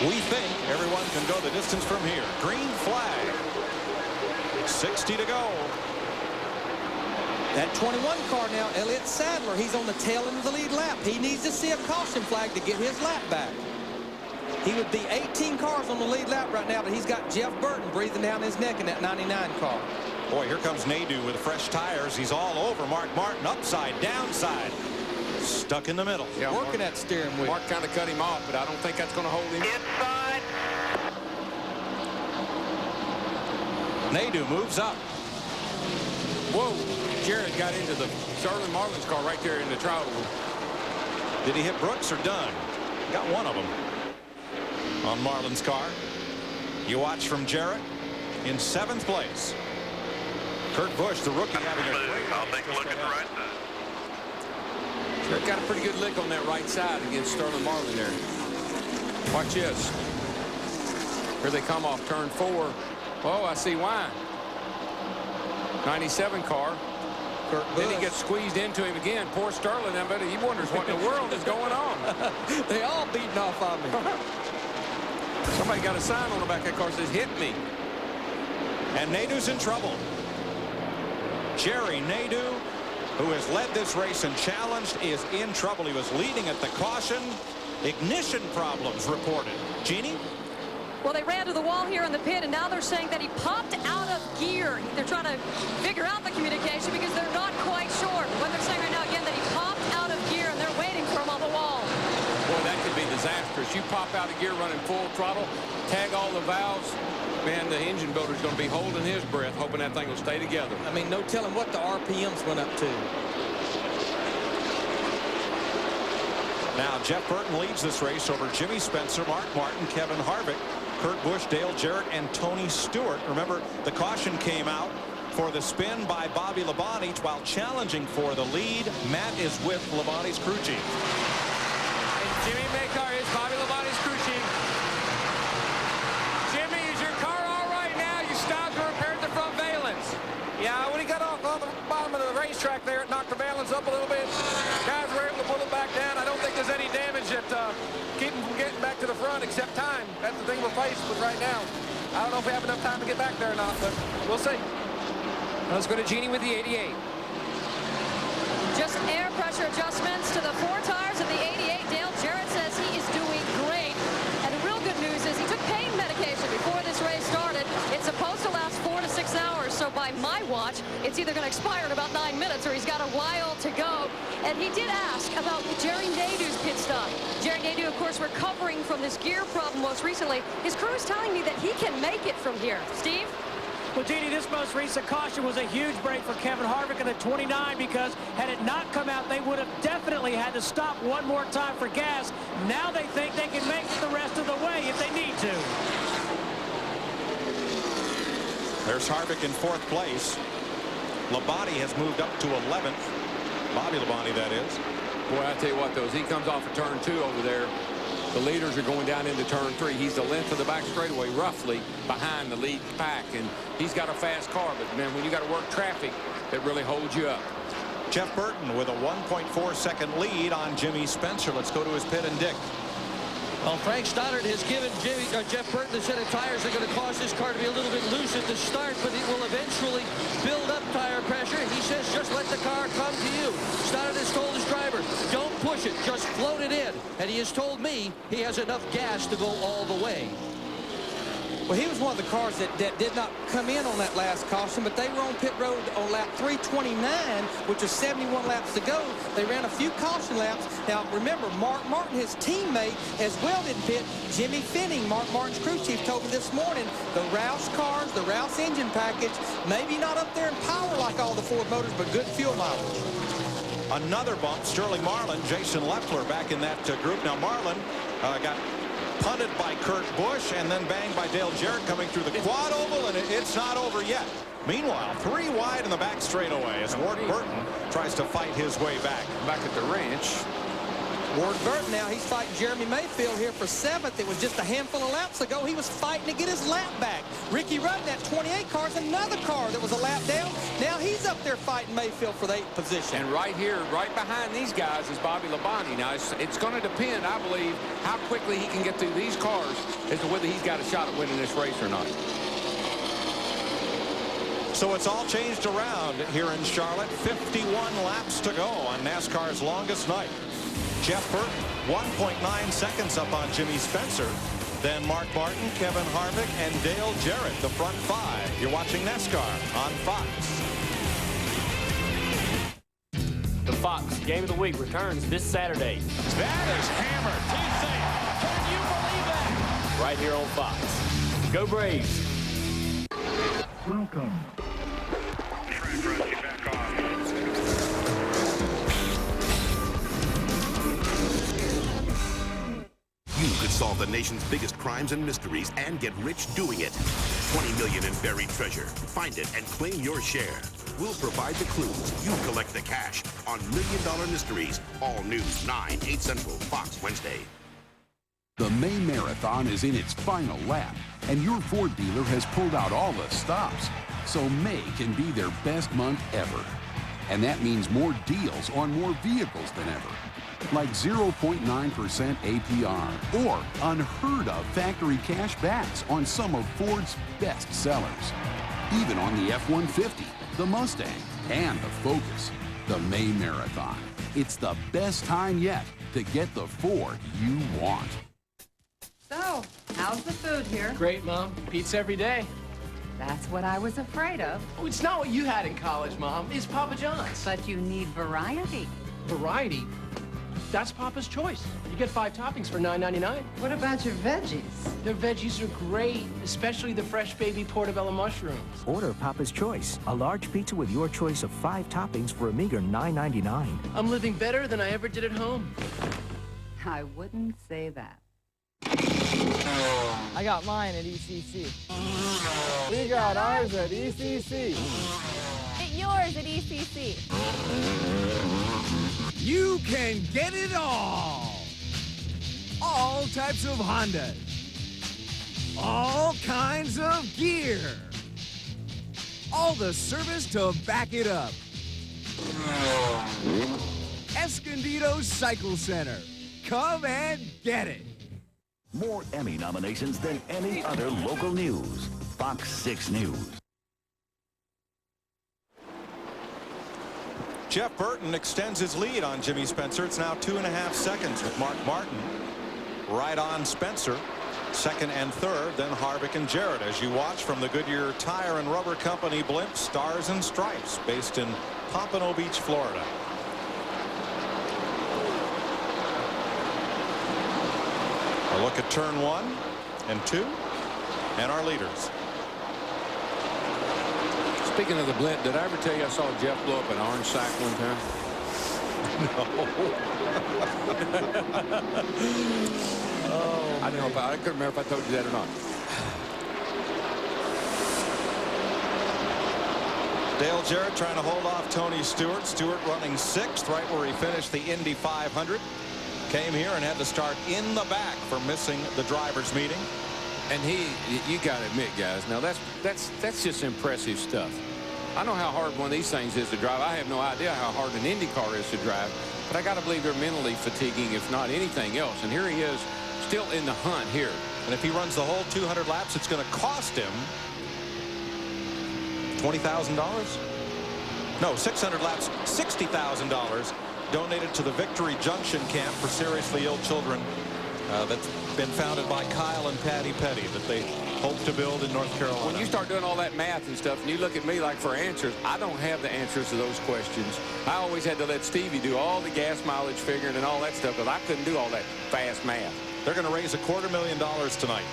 We think everyone can go the distance from here. Green flag. 60 to go. That 21 car now, Elliott Sadler, he's on the tail end of the lead lap. He needs to see a caution flag to get his lap back. He would be 18 cars on the lead lap right now, but he's got Jeff Burton breathing down his neck in that 99 car. Boy, here comes Nadeau with fresh tires. He's all over Mark Martin, upside, downside. Stuck in the middle. Yeah, working that steering wheel. Mark kind of cut him off, but I don't think that's going to hold him. Inside. Nadeau moves up. Whoa. Jared got into the Sterling Marlin's car right there in the throttle. Did he hit Brooks or Dunn? Got one of them on Marlin's car. You watch from Jarrett in 7th place. Kurt Busch, the rookie, having a great. I'll take a look at the right side. Jarrett got a pretty good lick on that right side against Sterling Marlin there. Watch this. Here they come off turn 4. Oh, I see why. 97 car. Then he gets squeezed into him again. Poor Sterling, I bet he wonders what in the world is going on. They all beating off on me. Somebody got a sign on the back of that car that says, hit me. And Nadeau's in trouble. Jerry Nadeau, who has led this race and challenged, is in trouble. He was leading at the caution. Ignition problems reported. Jeannie? Well, they ran to the wall here in the pit, and now they're saying that he popped out of gear. They're trying to figure out the communication because they're not quite sure. What they're saying right now, again, that he popped out of gear, and they're waiting for him on the wall. Boy, that could be disastrous. You pop out of gear running full throttle, tag all the valves. Man, the engine builder's going to be holding his breath, hoping that thing will stay together. I mean, no telling what the RPMs went up to. Now, Jeff Burton leads this race over Jimmy Spencer, Mark Martin, Kevin Harvick, Kurt Busch, Dale Jarrett, and Tony Stewart. Remember, the caution came out for the spin by Bobby Labonte while challenging for the lead. Matt is with Labonte's crew chief. And Jimmy Maycar is Bobby Labonte's crew chief. Jimmy, is your car all right now? You stopped and repaired the front valence. Yeah, when he got off on the bottom of the racetrack there, it knocked the balance up a little bit. Guys were able to pull it back down. I don't think there's any damage that keep him from getting back to the front except time. That's the thing we're faced with right now. I don't know if we have enough time to get back there or not, but we'll see. Let's go to Jeannie with the 88. Just air pressure adjustments to the 4 tires of the 88. Dale Jarrett says he is doing great. And the real good news is he took pain medicine by my watch, it's either going to expire in about 9 minutes or he's got a while to go. And he did ask about Jerry Nadeau's pit stop. Jerry Nadeau, of course, recovering from this gear problem most recently. His crew is telling me that he can make it from here. Steve? Well, Jeannie, this most recent caution was a huge break for Kevin Harvick in the 29 because had it not come out, they would have definitely had to stop one more time for gas. Now they think they can make it the rest of the way if they need to. There's Harvick in 4th place. Labonte has moved up to 11th. Bobby Labonte, that is. Boy, I tell you what, though, as he comes off of turn 2 over there, the leaders are going down into turn 3. He's the length of the back straightaway, roughly behind the lead pack, and he's got a fast car. But man, when you got to work traffic, that really holds you up. Jeff Burton with a 1.4-second lead on Jimmy Spencer. Let's go to his pit and Dick. Well, Frank Stoddard has given Jeff Burton a set of tires that are going to cause his car to be a little bit loose at the start, but it will eventually build up tire pressure. He says just let the car come to you. Stoddard has told his driver, don't push it, just float it in. And he has told me he has enough gas to go all the way. Well, he was one of the cars that did not come in on that last caution, but they were on pit road on lap 329, which is 71 laps to go. They ran a few caution laps. Now, remember, Mark Martin, his teammate, as well didn't pit. Jimmy Finning, Mark Martin's crew chief, told me this morning, the Roush cars, the Roush engine package, maybe not up there in power like all the Ford motors, but good fuel mileage. Another bump, Sterling Marlin, Jason Leffler back in that group. Now, Marlin got punted by Kurt Busch and then banged by Dale Jarrett coming through the quad oval, and it's not over yet. Meanwhile, 3 wide in the back straightaway as Ward Burton tries to fight his way back at the ranch. Ward Burton now, he's fighting Jeremy Mayfield here for 7th. It was just a handful of laps ago. He was fighting to get his lap back. Ricky Rudd, that 28 car, is another car that was a lap down. Now he's up there fighting Mayfield for the 8th position. And right here, right behind these guys is Bobby Labonte. Now, it's going to depend, I believe, how quickly he can get through these cars as to whether he's got a shot at winning this race or not. So it's all changed around here in Charlotte. 51 laps to go on NASCAR's longest night. Jeff Burton, 1.9 seconds up on Jimmy Spencer. Then Mark Martin, Kevin Harvick, and Dale Jarrett, the front 5. You're watching NASCAR on Fox. The Fox Game of the Week returns this Saturday. That is hammered. Can you believe that? Right here on Fox. Go Braves. Welcome. You could solve the nation's biggest crimes and mysteries and get rich doing it. 20 million in buried treasure. Find it and claim your share. We'll provide the clues. You collect the cash on $1 Million Mysteries. All news, 9, 8 Central, Fox Wednesday. The May Marathon is in its final lap, and your Ford dealer has pulled out all the stops. So May can be their best month ever. And that means more deals on more vehicles than ever. Like 0.9% APR or unheard of factory cash backs on some of Ford's best sellers. Even on the F-150, the Mustang, and the Focus. The May Marathon. It's the best time yet to get the Ford you want. So, how's the food here? Great, Mom. Pizza every day. That's what I was afraid of. Oh, it's not what you had in college, Mom. It's Papa John's. But you need variety. Variety? That's Papa's choice. You get 5 toppings for $9.99. What about your veggies? Their veggies are great, especially the fresh baby portobello mushrooms. Order Papa's Choice, a large pizza with your choice of 5 toppings for a meager $9.99. I'm living better than I ever did at home. I wouldn't say that. I got mine at ECC. We got ours at ECC. Get yours at ECC. You can get it all. All types of Hondas. All kinds of gear. All the service to back it up. Escondido Cycle Center. Come and get it. More Emmy nominations than any other local news. Fox 6 News. Jeff Burton extends his lead on Jimmy Spencer. It's now 2.5 seconds with Mark Martin right on Spencer. second and third, then Harvick and Jarrett. As you watch from the Goodyear Tire and Rubber Company blimp, Stars and Stripes, based in Pompano Beach, Florida. A look at turn 1 and 2 and our leaders. Speaking of the blimp, did I ever tell you I saw Jeff blow up an orange sack one time? Oh, I don't know I couldn't remember if I told you that or not. Dale Jarrett trying to hold off Tony Stewart. Stewart running 6th, right where he finished the Indy 500. Came here and had to start in the back for missing the drivers' meeting. And you got to admit, guys, now that's just impressive stuff. I know how hard one of these things is to drive. I have no idea how hard an Indy car is to drive, but I got to believe they're mentally fatiguing, if not anything else. And here he is, still in the hunt here. And if he runs the whole 200 laps, it's going to cost him $20,000. No, 600 laps, $60,000 donated to the Victory Junction camp for seriously ill children. That's been founded by Kyle and Patty Petty, that they hope to build in North Carolina. When you start doing all that math and stuff and you look at me like for answers, I don't have the answers to those questions. I always had to let Stevie do all the gas mileage figuring and all that stuff because I couldn't do all that fast math. They're going to raise $250,000 tonight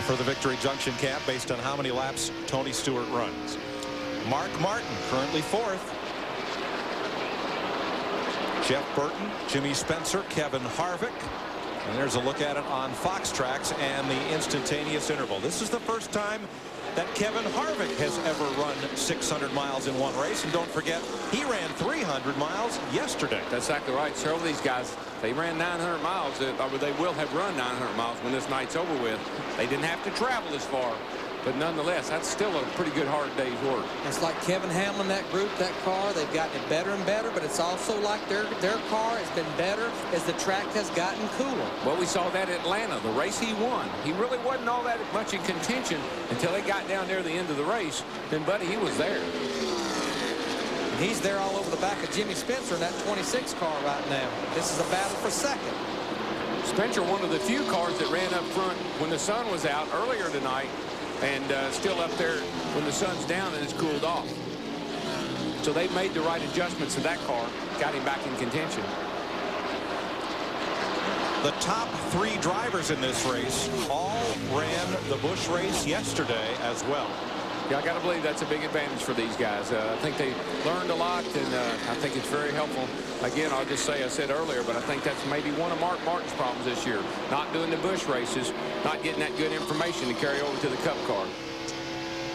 for the Victory Junction camp based on how many laps Tony Stewart runs. Mark Martin currently 4th. Jeff Burton, Jimmy Spencer, Kevin Harvick. And there's a look at it on Fox Tracks and the instantaneous interval. This is the first time that Kevin Harvick has ever run 600 miles in one race. And don't forget, he ran 300 miles yesterday. That's exactly right. Several of these guys, they ran 900 miles. They will have run 900 miles when this night's over with. They didn't have to travel this far. But nonetheless, that's still a pretty good hard day's work. It's like Kevin Hamlin, that group, that car, they've gotten it better and better, but it's also like their car has been better as the track has gotten cooler. Well, we saw that at Atlanta, the race he won. He really wasn't all that much in contention until they got down there at the end of the race. Then, buddy, he was there. And he's there all over the back of Jimmy Spencer in that 26 car right now. This is a battle for second. Spencer, one of the few cars that ran up front when the sun was out earlier tonight, and still up there when the sun's down and it's cooled off. So they made the right adjustments to that car, got him back in contention. The top 3 drivers in this race all ran the Busch race yesterday as well. Yeah, I got to believe that's a big advantage for these guys. I think they learned a lot, and I think it's very helpful. Again, I'll just say I said earlier, but I think that's maybe one of Mark Martin's problems this year. Not doing the Busch races, not getting that good information to carry over to the Cup car.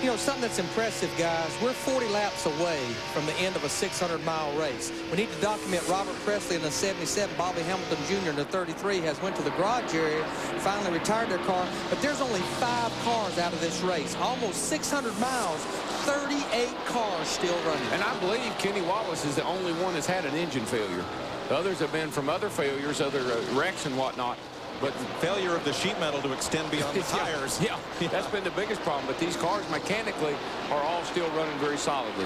You know, something that's impressive, guys, we're 40 laps away from the end of a 600-mile race. We need to document Robert Presley in the 77, Bobby Hamilton Jr. in the 33 has went to the garage area, finally retired their car, but there's only 5 cars out of this race. Almost 600 miles, 38 cars still running. And I believe Kenny Wallace is the only one that's had an engine failure. The others have been from other failures, other wrecks and whatnot. But failure of the sheet metal to extend beyond the tires. Yeah, that's been the biggest problem. But these cars mechanically are all still running very solidly.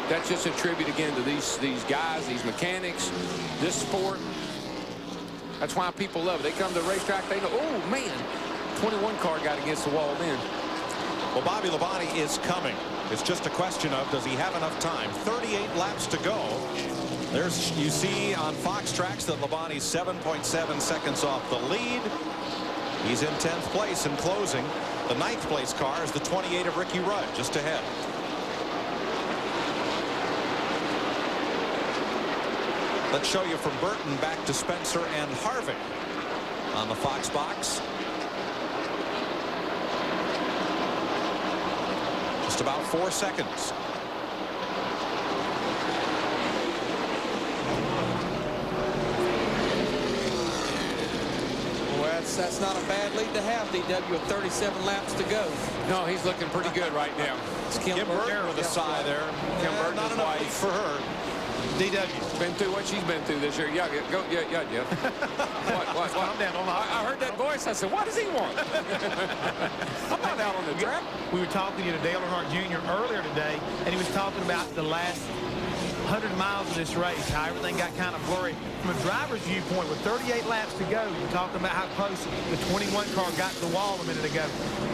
That's just a tribute again to these guys, these mechanics, this sport. That's why people love it. They come to the racetrack, they know, oh man, 21 car got against the wall then. Well, Bobby Labonte is coming. It's just a question of, does he have enough time? 38 laps to go. There's, you see on Fox Tracks that Labonte's 7.7 seconds off the lead. He's in 10th place in closing. The 9th place car is the 28 of Ricky Rudd, just ahead. Let's show you from Burton back to Spencer and Harvick on the Fox box. Just about 4 seconds. That's not a bad lead to have, DW, with 37 laps to go. No, he's looking pretty good right now. It's Kim Burton with a sigh there. Kim Burton, not enough for her. DW been through what she's been through this year. Yeah, go, yeah, Jeff. What? Calm down. I heard that voice. I said, what does he want? I'm not out on the track. We were talking to Dale Earnhardt Jr. earlier today, and he was talking about the last 100 miles of this race, how everything got kind of blurry. From a driver's viewpoint, with 38 laps to go, you're talking about how close the 21 car got to the wall a minute ago.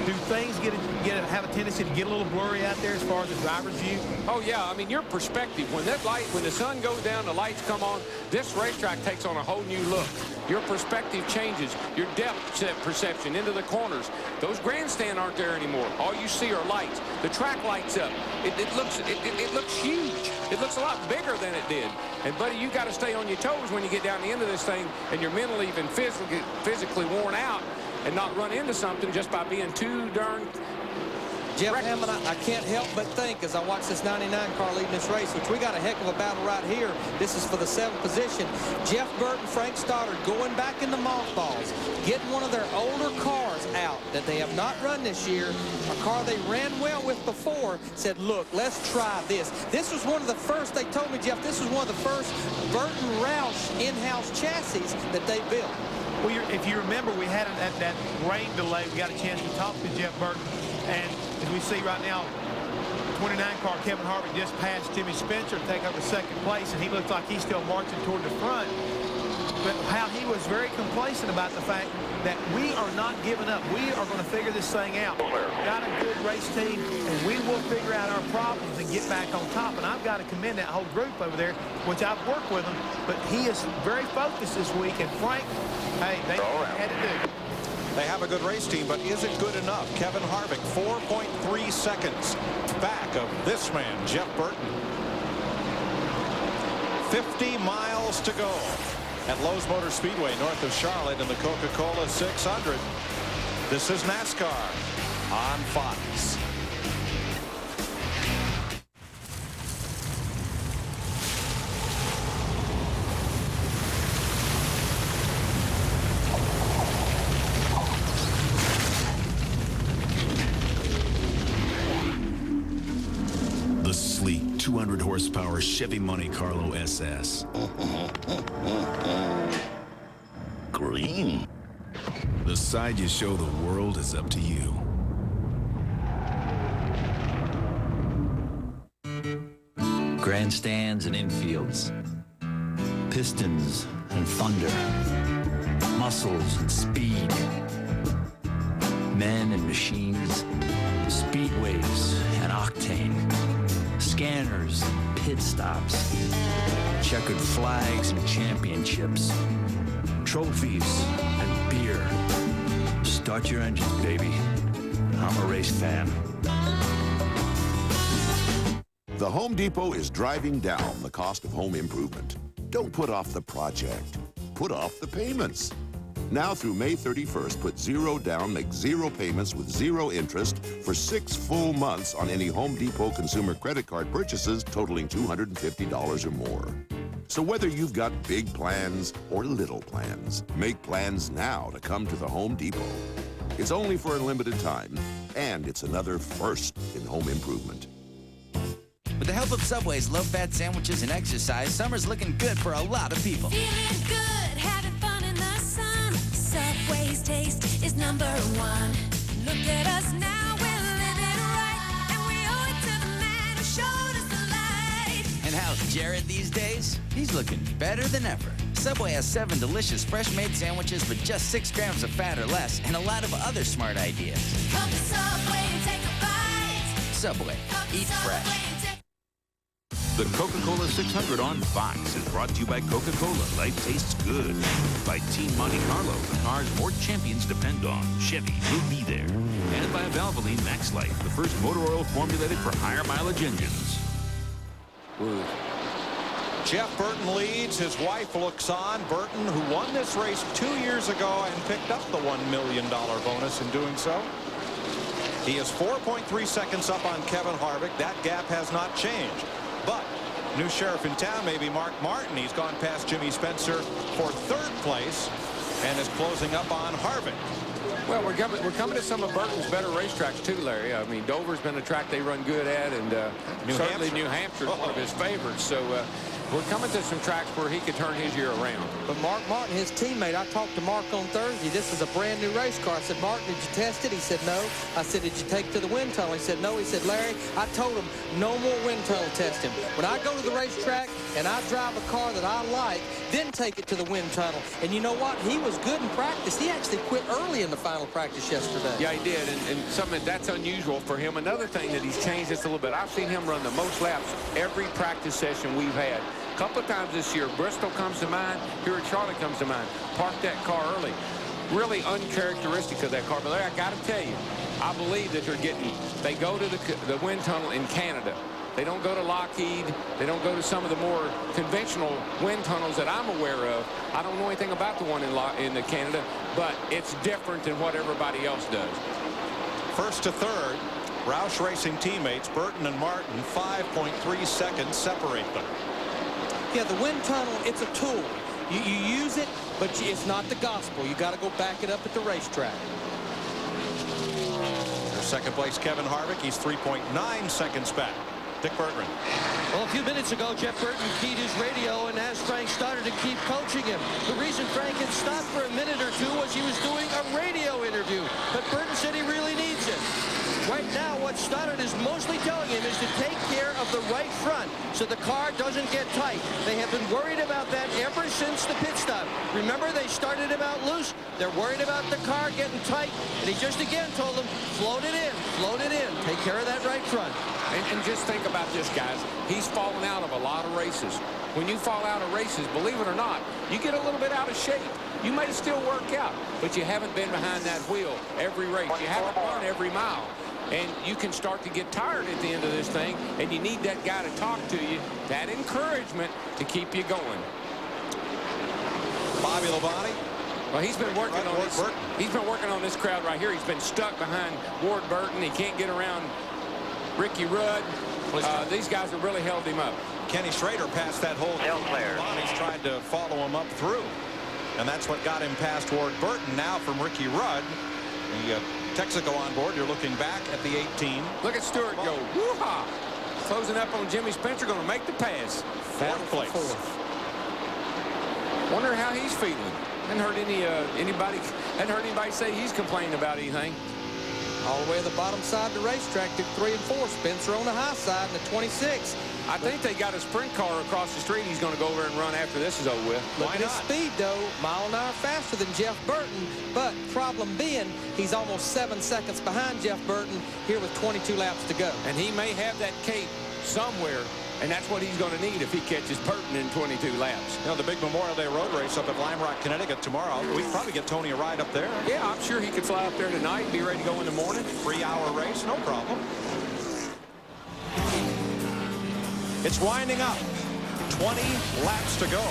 Do things have a tendency to get a little blurry out there as far as the driver's view? Oh, yeah. I mean, your perspective, when the sun goes down, the lights come on, this racetrack takes on a whole new look. Your perspective changes. Your depth perception into the corners. Those grandstands aren't there anymore. All you see are lights. The track lights up. It looks huge. It looks a lot bigger than it did. And, buddy, you got to stay on your toes when you get down the end of this thing and you're mentally and physically worn out and not run into something just by being too darn Jeff Hammond, I can't help but think as I watch this 99 car leading this race, which we got a heck of a battle right here. This is for the 7th position. Jeff Burton, Frank Stoddard going back in the mothballs, getting one of their older cars out that they have not run this year, a car they ran well with before, said, look, let's try this. This was one of the first, they told me, Jeff, this was one of the first Burton Roush in-house chassis that they built. Well, if you remember, we had that rain delay. We got a chance to talk to Jeff Burton. And as we see right now, 29 car Kevin Harvick just passed Timmy Spencer to take over second place, and he looks like he's still marching toward the front. But how he was very complacent about the fact that we are not giving up. We are going to figure this thing out. Got a good race team, and we will figure out our problems and get back on top. And I've got to commend that whole group over there, which I've worked with them. But he is very focused this week. And Frank, hey, they had to do. They have a good race team, but is it good enough? Kevin Harvick, 4.3 seconds back of this man, Jeff Burton. 50 miles to go at Lowe's Motor Speedway north of Charlotte in the Coca-Cola 600. This is NASCAR on Fox. The sleek 200 horsepower Chevy Monte Carlo SS. Green. The side you show the world is up to you. Grandstands and infields. Pistons and thunder. Muscles and speed. Men and machines. Speedways and octane. Scanners, pit stops, checkered flags and championships, trophies and beer. Start your engines, baby. I'm a race fan. The Home Depot is driving down the cost of home improvement. Don't put off the project. Put off the payments. Now through May 31st, put zero down, make zero payments with zero interest for 6 full months on any Home Depot consumer credit card purchases totaling $250 or more. So whether you've got big plans or little plans, make plans now to come to the Home Depot. It's only for a limited time, and it's another first in home improvement. With the help of Subway's low-fat sandwiches and exercise, summer's looking good for a lot of people. Feeling good, having fun in the sun. Subway's taste is #1. Look at us now, we're living right. And we owe it to the man who showed us the light. And how's Jared these days? He's looking better than ever. Subway has 7 delicious fresh-made sandwiches with just 6 grams of fat or less and a lot of other smart ideas. Come to Subway and take a bite. Subway, eat fresh. The Coca-Cola 600 on Fox is brought to you by Coca-Cola. Life tastes good. By Team Monte Carlo, the cars more champions depend on. Chevy will be there. And by Valvoline Max Life, the first motor oil formulated for higher mileage engines. Jeff Burton leads. His wife looks on. Burton, who won this race 2 years ago and picked up the $1 million bonus in doing so. He is 4.3 seconds up on Kevin Harvick. That gap has not changed. But new sheriff in town may be Mark Martin. He's gone past Jimmy Spencer for 3rd place and is closing up on Harvick. Well, we're coming to some of Burton's better racetracks too, Larry. I mean, Dover's been a track they run good at, and certainly New Hampshire is one of his favorites. So we're coming to some tracks where he could turn his year around. But Mark Martin, his teammate, I talked to Mark on Thursday. This is a brand new race car. I said, Mark, did you test it? He said, no. I said, did you take it to the wind tunnel? He said, no. He said, Larry, I told him no more wind tunnel testing. When I go to the racetrack and I drive a car that I like, then take it to the wind tunnel. And you know what? He was good in practice. He actually quit early in the final practice yesterday. Yeah, he did, and something that's unusual for him. Another thing that he's changed this a little bit, I've seen him run the most laps every practice session we've had. A couple of times this year, Bristol comes to mind, here at Charlotte comes to mind. Parked that car early. Really uncharacteristic of that car. But Larry, I got to tell you, I believe that they go to the wind tunnel in Canada. They don't go to Lockheed. They don't go to some of the more conventional wind tunnels that I'm aware of. I don't know anything about the one in Canada, but it's different than what everybody else does. First to third, Roush Racing teammates Burton and Martin, 5.3 seconds separate them. Yeah, the wind tunnel, it's a tool. You use it, but it's not the gospel. You got to go back it up at the racetrack. There's second place Kevin Harvick. He's 3.9 seconds back. Dick Berggren. Well, a few minutes ago, Jeff Burton keyed his radio and asked Frank Stoddard to keep coaching him. The reason Frank had stopped for a minute or two was he was doing a radio interview, but Burton said he really needs it. Right now, what Stoddard is mostly telling him is to take care of the right front so the car doesn't get tight. They have been worried about that ever since the pit stop. Remember, they started him out loose. They're worried about the car getting tight, and he just again told them, float it in, take care of that right front. And just think about this, guys. He's fallen out of a lot of races. When you fall out of races, believe it or not, you get a little bit out of shape. You may still work out, but you haven't been behind that wheel every race. You haven't run every mile. And you can start to get tired at the end of this thing, and you need that guy to talk to you, that encouragement to keep you going. Bobby Labonte. Well, he's been working on this. He's been working on this crowd right here. He's been stuck behind Ward Burton. He can't get around Ricky Rudd. These guys have really held him up. Kenny Schrader passed that whole clear. Bonnie's tried to follow him up through, and that's what got him past Ward Burton. Now from Ricky Rudd, the Texaco on board. You're looking back at the 18. Look at Stewart go. Woo-ha! Closing up on Jimmy Spencer, going to make the pass. Fourth place. Wonder how he's feeling. Hadn't heard anybody say he's complaining about anything. All the way to the bottom side of the racetrack, took 3 and 4. Spencer on the high side in the 26. I think they got a sprint car across the street. He's going to go over and run after this is over with. Look at his speed, though. Mile an hour faster than Jeff Burton. But problem being, he's almost 7 seconds behind Jeff Burton here with 22 laps to go. And he may have that cape somewhere, and that's what he's going to need if he catches Burton in 22 laps. You know, the big Memorial Day road race up at Lime Rock, Connecticut tomorrow. We can probably get Tony a ride up there. Yeah, I'm sure he could fly up there tonight and be ready to go in the morning. 3-hour race, no problem. It's winding up. 20 laps to go.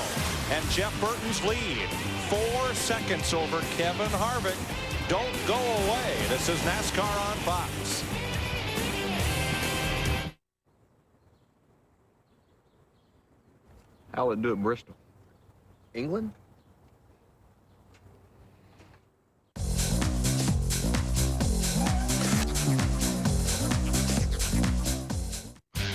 And Jeff Burton's lead. 4 seconds over Kevin Harvick. Don't go away. This is NASCAR on Fox. How would it do at Bristol? England?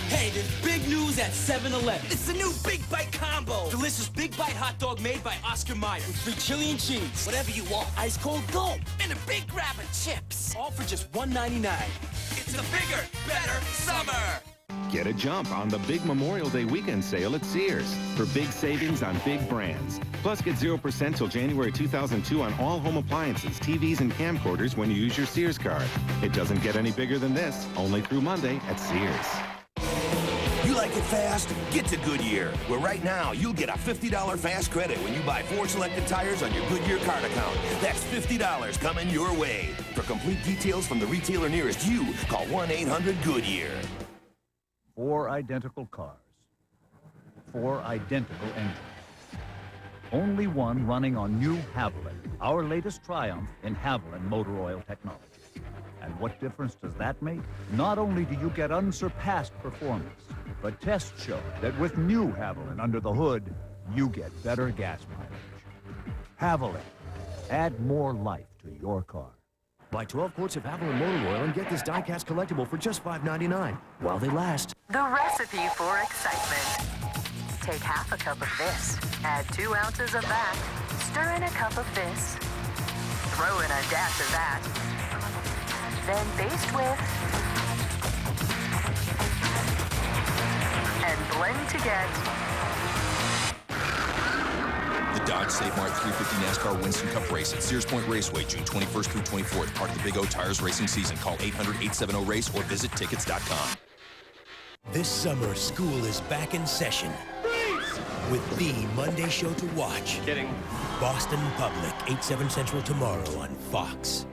Hey, there's big news at 7-Eleven. It's the new Big Bite Combo. Delicious Big Bite hot dog made by Oscar Mayer with free chili and cheese. Whatever you want. Ice cold gulp. And a big grab of chips. All for just $1.99. It's a bigger, better summer. Get a jump on the big Memorial Day weekend sale at Sears for big savings on big brands. Plus, get 0% till January 2002 on all home appliances, TVs, and camcorders when you use your Sears card. It doesn't get any bigger than this, only through Monday at Sears. You like it fast? Get to Goodyear, where right now you'll get a $50 fast credit when you buy 4 selected tires on your Goodyear card account. That's $50 coming your way. For complete details from the retailer nearest you, call 1-800-GOODYEAR. 4 identical cars, 4 identical engines. Only one running on new Haviland, our latest triumph in Haviland motor oil technology. And what difference does that make? Not only do you get unsurpassed performance, but tests show that with new Haviland under the hood, you get better gas mileage. Haviland, add more life to your car. Buy 12 quarts of Haviland motor oil and get this die-cast collectible for just $5.99 while they last. The recipe for excitement. Take half a cup of this. Add 2 ounces of that. Stir in a cup of this. Throw in a dash of that. Then baste with. And blend to get. The Dodge Save Mart 350 NASCAR Winston Cup Race at Sears Point Raceway, June 21st through 24th, part of the Big O Tires racing season. Call 800-870-RACE or visit tickets.com. This summer, school is back in session with the Monday show to watch. Kidding. Boston Public, 8/7 Central tomorrow on Fox.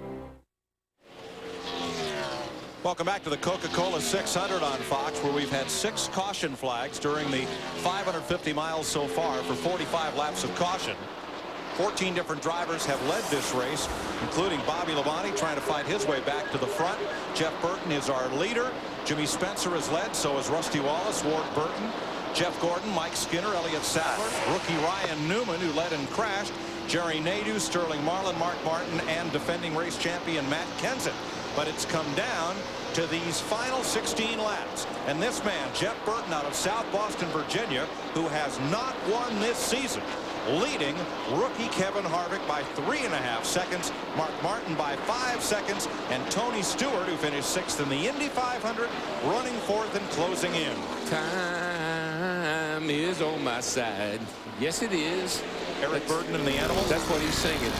Welcome back to the Coca-Cola 600 on Fox, where we've had 6 caution flags during the 550 miles so far for 45 laps of caution. 14 different drivers have led this race, including Bobby Labonte trying to fight his way back to the front. Jeff Burton is our leader. Jimmy Spencer has led, so is Rusty Wallace, Ward Burton, Jeff Gordon, Mike Skinner, Elliott Sadler, rookie Ryan Newman, who led and crashed, Jerry Nadeau, Sterling Marlin, Mark Martin, and defending race champion Matt Kenseth. But it's come down to these final 16 laps. And this man, Jeff Burton, out of South Boston, Virginia, who has not won this season, leading rookie Kevin Harvick by 3.5 seconds, Mark Martin by 5 seconds, and Tony Stewart, who finished 6th in the Indy 500, running 4th and closing in. Time is on my side. Yes, it is. Eric Burden and the Animals? That's what he's singing.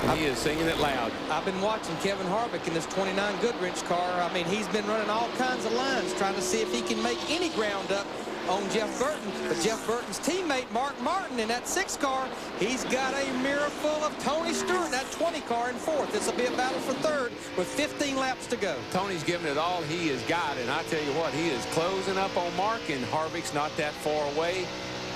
And he is singing it loud. I've been watching Kevin Harvick in this 29 Goodwrench car. I mean, he's been running all kinds of lines trying to see if he can make any ground up on Jeff Burton. But Jeff Burton's teammate, Mark Martin, in that 6 car, he's got a mirror full of Tony Stewart in that 20 car in 4th. This will be a battle for 3rd with 15 laps to go. Tony's giving it all he has got, and I tell you what, he is closing up on Mark, and Harvick's not that far away,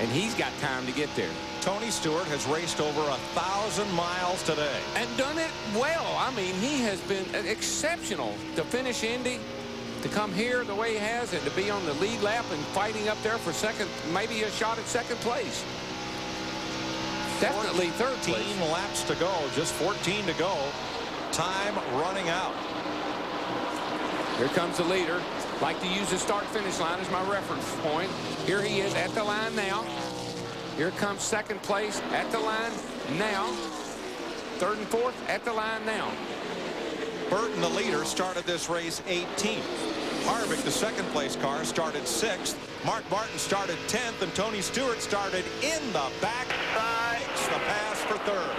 and he's got time to get there. Tony Stewart has raced over 1,000 miles today. And done it well. I mean, he has been exceptional to finish Indy, to come here the way he has, and to be on the lead lap and fighting up there for second, maybe a shot at 2nd place. Definitely 3rd place. 14 laps to go, just 14 to go. Time running out. Here comes the leader. Like to use the start-finish line as my reference point. Here he is at the line now. Here comes 2nd place at the line now. 3rd and 4th at the line now. Burton, the leader, started this race 18th. Harvick, the 2nd place car, started 6th. Mark Martin started 10th, and Tony Stewart started in the backside. The pass for 3rd.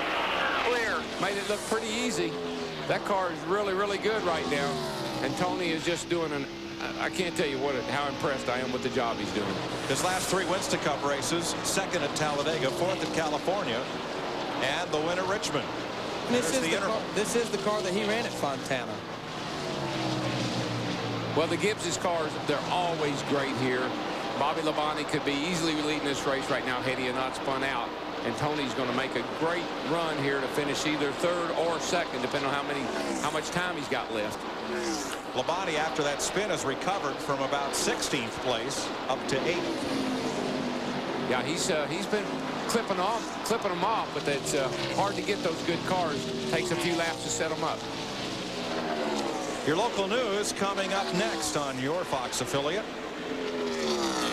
Clear. Made it look pretty easy. That car is really, really good right now. And Tony is just doing I can't tell you how impressed I am with the job he's doing. His last 3 Winston Cup races, 2nd at Talladega, 4th at California, and the win at Richmond. This is the car that he ran at Fontana. Well, the Gibbs' cars, they're always great here. Bobby Labonte could be easily leading this race right now had he not spun out. And Tony's going to make a great run here to finish either 3rd or 2nd, depending on how much time he's got left. Labonte, after that spin, has recovered from about 16th place up to 8th. Yeah, he's been clipping them off, but it's hard to get those good cars. Takes a few laps to set them up. Your local news coming up next on your Fox affiliate.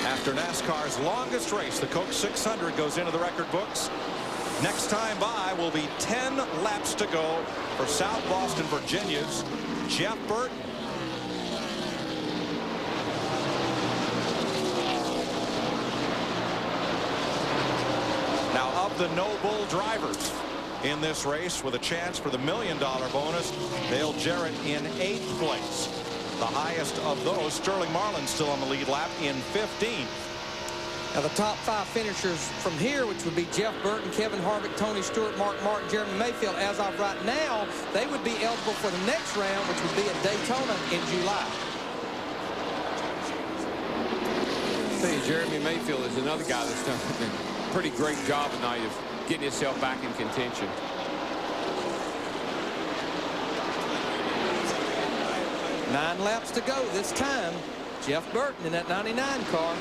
After NASCAR's longest race, the Coke 600 goes into the record books. Next time by will be 10 laps to go for South Boston, Virginia's Jeff Burton. Now, of the No Bull drivers in this race with a chance for the $1 million bonus, Dale Jarrett in 8th place. The highest of those, Sterling Marlin, still on the lead lap in 15th. Now, the top 5 finishers from here, which would be Jeff Burton, Kevin Harvick, Tony Stewart, Mark Martin, Jeremy Mayfield, as of right now, they would be eligible for the next round, which would be at Daytona in July. I tell you, Jeremy Mayfield is another guy that's done a pretty great job tonight of getting himself back in contention. Nine laps to go this time. Jeff Burton in that 99 car.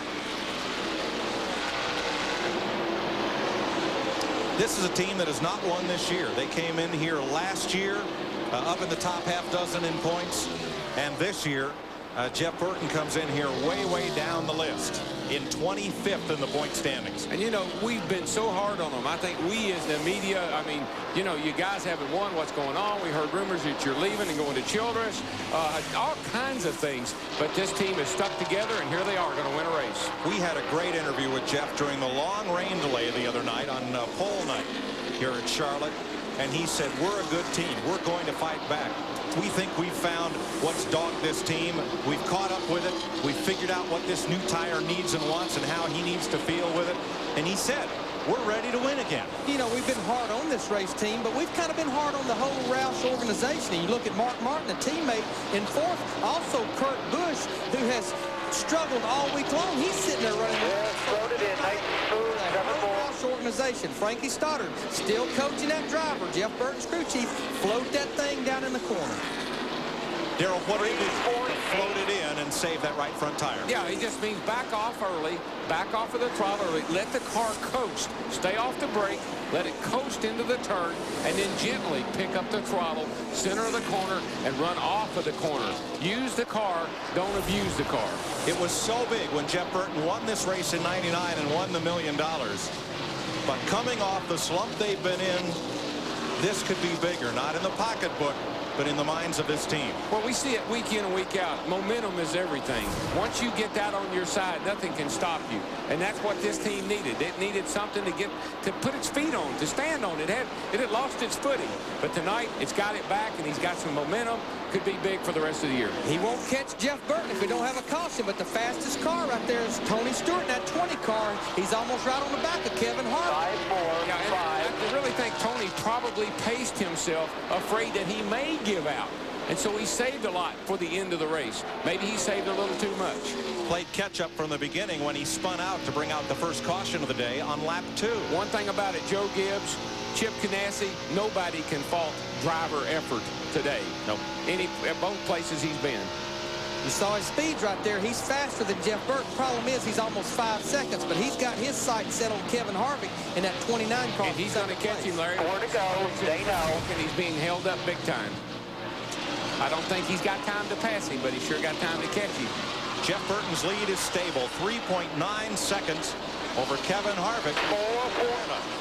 This is a team that has not won this year. They came in here last year up in the top half dozen in points. And this year, Jeff Burton comes in here way down the list. in 25th in the point standings. And, you know, we've been so hard on them. I think we as the media, I mean, you know, you guys haven't won. What's going on? We heard rumors that you're leaving and going to Childress. All kinds of things. But this team is stuck together, and here they are going to win a race. We had a great interview with Jeff during the long rain delay the other night on pole night here at Charlotte. And he said, we're a good team. We're going to fight back. We think we've found what's dogged this team. We've caught up with it. We've figured out what this new tire needs and wants and how he needs to feel with it. And he said, we're ready to win again. You know, we've been hard on this race team, but we've kind of been hard on the whole Roush organization. And you look at Mark Martin, a teammate in 4th. Also, Kurt Busch, who has struggled all week long. He's sitting there running. Floated in, nice and smooth. Roush organization. Frankie Stoddard still coaching that driver. Jeff Burton's crew chief float that thing down in the corner. Daryl, what did he do? Float it in and save that right front tire. Yeah, he just means back off early, back off of the throttle early, let the car coast, stay off the brake, let it coast into the turn, and then gently pick up the throttle, center of the corner, and run off of the corner. Use the car, don't abuse the car. It was so big when Jeff Burton won this race in '99 and won the $1 million. But coming off the slump they've been in, this could be bigger, not in the pocketbook, but in the minds of this team. Well, we see it week in and week out. Momentum is everything. Once you get that on your side, nothing can stop you. And that's what this team needed. It needed something to put its feet on, to stand on. It had lost its footing. But tonight, it's got it back, and he's got some momentum. Could be big for the rest of the year. He won't catch Jeff Burton if we don't have a caution, but the fastest car right there is Tony Stewart in that 20 car. He's almost right on the back of Kevin Harvick. 5-4, 5. I really think Tony probably paced himself, afraid that he may give out. And so he saved a lot for the end of the race. Maybe he saved a little too much. Played catch-up from the beginning when he spun out to bring out the first caution of the day on lap 2. One thing about it, Joe Gibbs, Chip Ganassi, nobody can fault driver effort today. Nope. At both places he's been. You saw his speeds right there. He's faster than Jeff Burton. Problem is he's almost 5 seconds, but he's got his sight set on Kevin Harvick in that 29 car. And he's going to catch him, Larry. 4 to go. They know. And he's being held up big time. I don't think he's got time to pass him, but he sure got time to catch him. Jeff Burton's lead is stable, 3.9 seconds over Kevin Harvick. 4-4.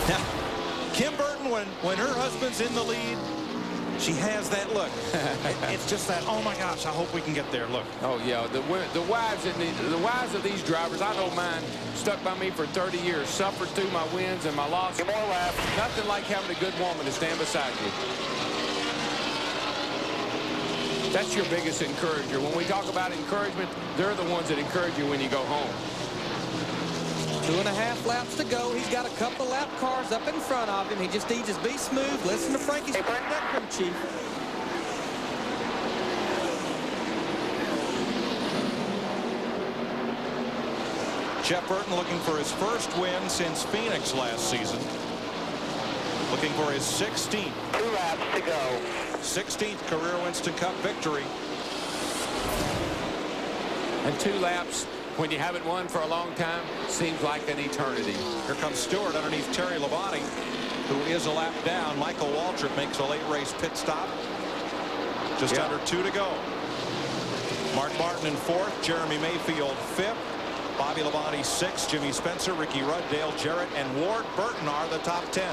Now, Kim Burton, when her husband's in the lead, she has that look. It's just that, oh my gosh, I hope we can get there look. Oh yeah, the wives of these drivers, I know mine, stuck by me for 30 years, suffered through my wins and my losses. More laps. Nothing like having a good woman to stand beside you. That's your biggest encourager. When we talk about encouragement, they're the ones that encourage you when you go home. 2.5 laps to go. He's got a couple lap cars up in front of him. He just needs to be smooth. Listen to Frankie's crew chief. Jeff Burton looking for his first win since Phoenix last season. Looking for his 16th. 2 laps to go. 16th career Winston Cup victory. And 2 laps, when you haven't won for a long time, seems like an eternity. Here comes Stewart underneath Terry Labonte, who is a lap down. Michael Waltrip makes a late race pit stop. Just under 2 to go. Mark Martin in 4th, Jeremy Mayfield 5th, Bobby Labonte 6th, Jimmy Spencer, Ricky Rudd, Dale Jarrett, and Ward Burton are the top 10.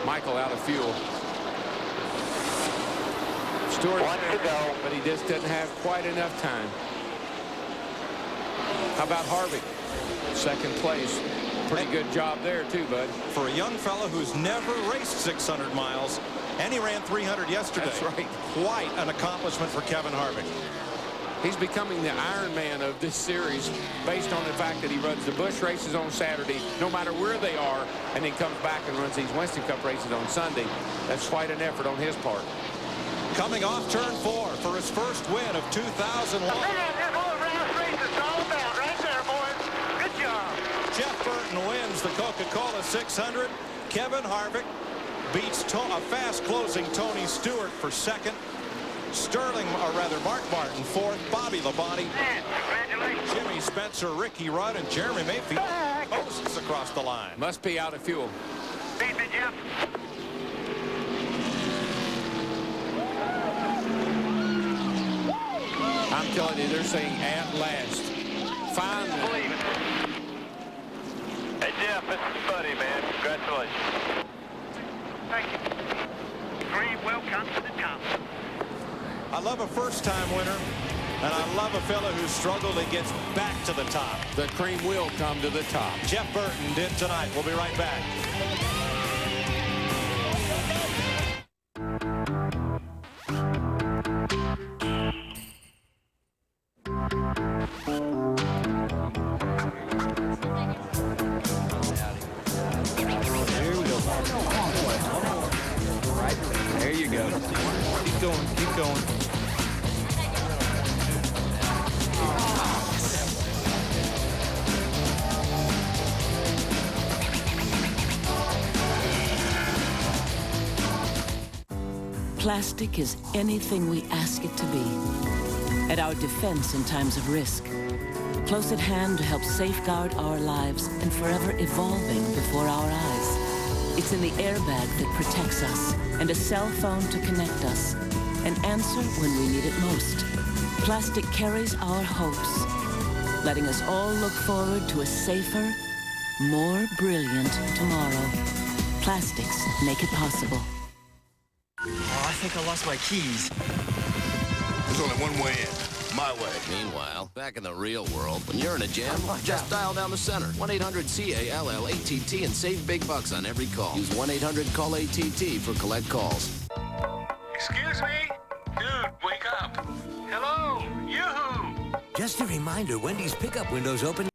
Michael out of fuel. Stewart, 1 to go. but he just doesn't have quite enough time. How about Harvick? 2nd place. Pretty good job there, too, bud. For a young fella who's never raced 600 miles, and he ran 300 yesterday. That's right. Quite an accomplishment for Kevin Harvick. He's becoming the Iron Man of this series based on the fact that he runs the Busch races on Saturday, no matter where they are, and then comes back and runs these Winston Cup races on Sunday. That's quite an effort on his part. Coming off turn 4 for his first win of 2001. Jeff Burton wins the Coca-Cola 600. Kevin Harvick beats a fast-closing Tony Stewart for 2nd. Mark Martin 4th. Bobby Labonte, Jimmy Spencer, Ricky Rudd, and Jeremy Mayfield posts across the line. Must be out of fuel. Beat me, Jeff. I'm telling you, they're saying at last. Finally. Hey, Jeff, this is Buddy, man. Congratulations. Thank you. Cream, welcome to the top. I love a first-time winner, and I love a fella who struggled and gets back to the top. The cream will come to the top. Jeff Burton did tonight. We'll be right back. There you go. Keep going, keep going. Plastic is anything we ask it to be. At our defense in times of risk. Close at hand to help safeguard our lives and forever evolving before our eyes. It's in the airbag that protects us and a cell phone to connect us. An answer when we need it most. Plastic carries our hopes, letting us all look forward to a safer, more brilliant tomorrow. Plastics make it possible. Oh, I think I lost my keys. There's only one way in. My way. Meanwhile, back in the real world, when you're in a jam, just dial down the center. 1-800-CALL-ATT and save big bucks on every call. Use 1-800-CALL-ATT for collect calls. Excuse me? Dude, wake up. Hello? Yoo-hoo! Just a reminder, Wendy's pickup window's open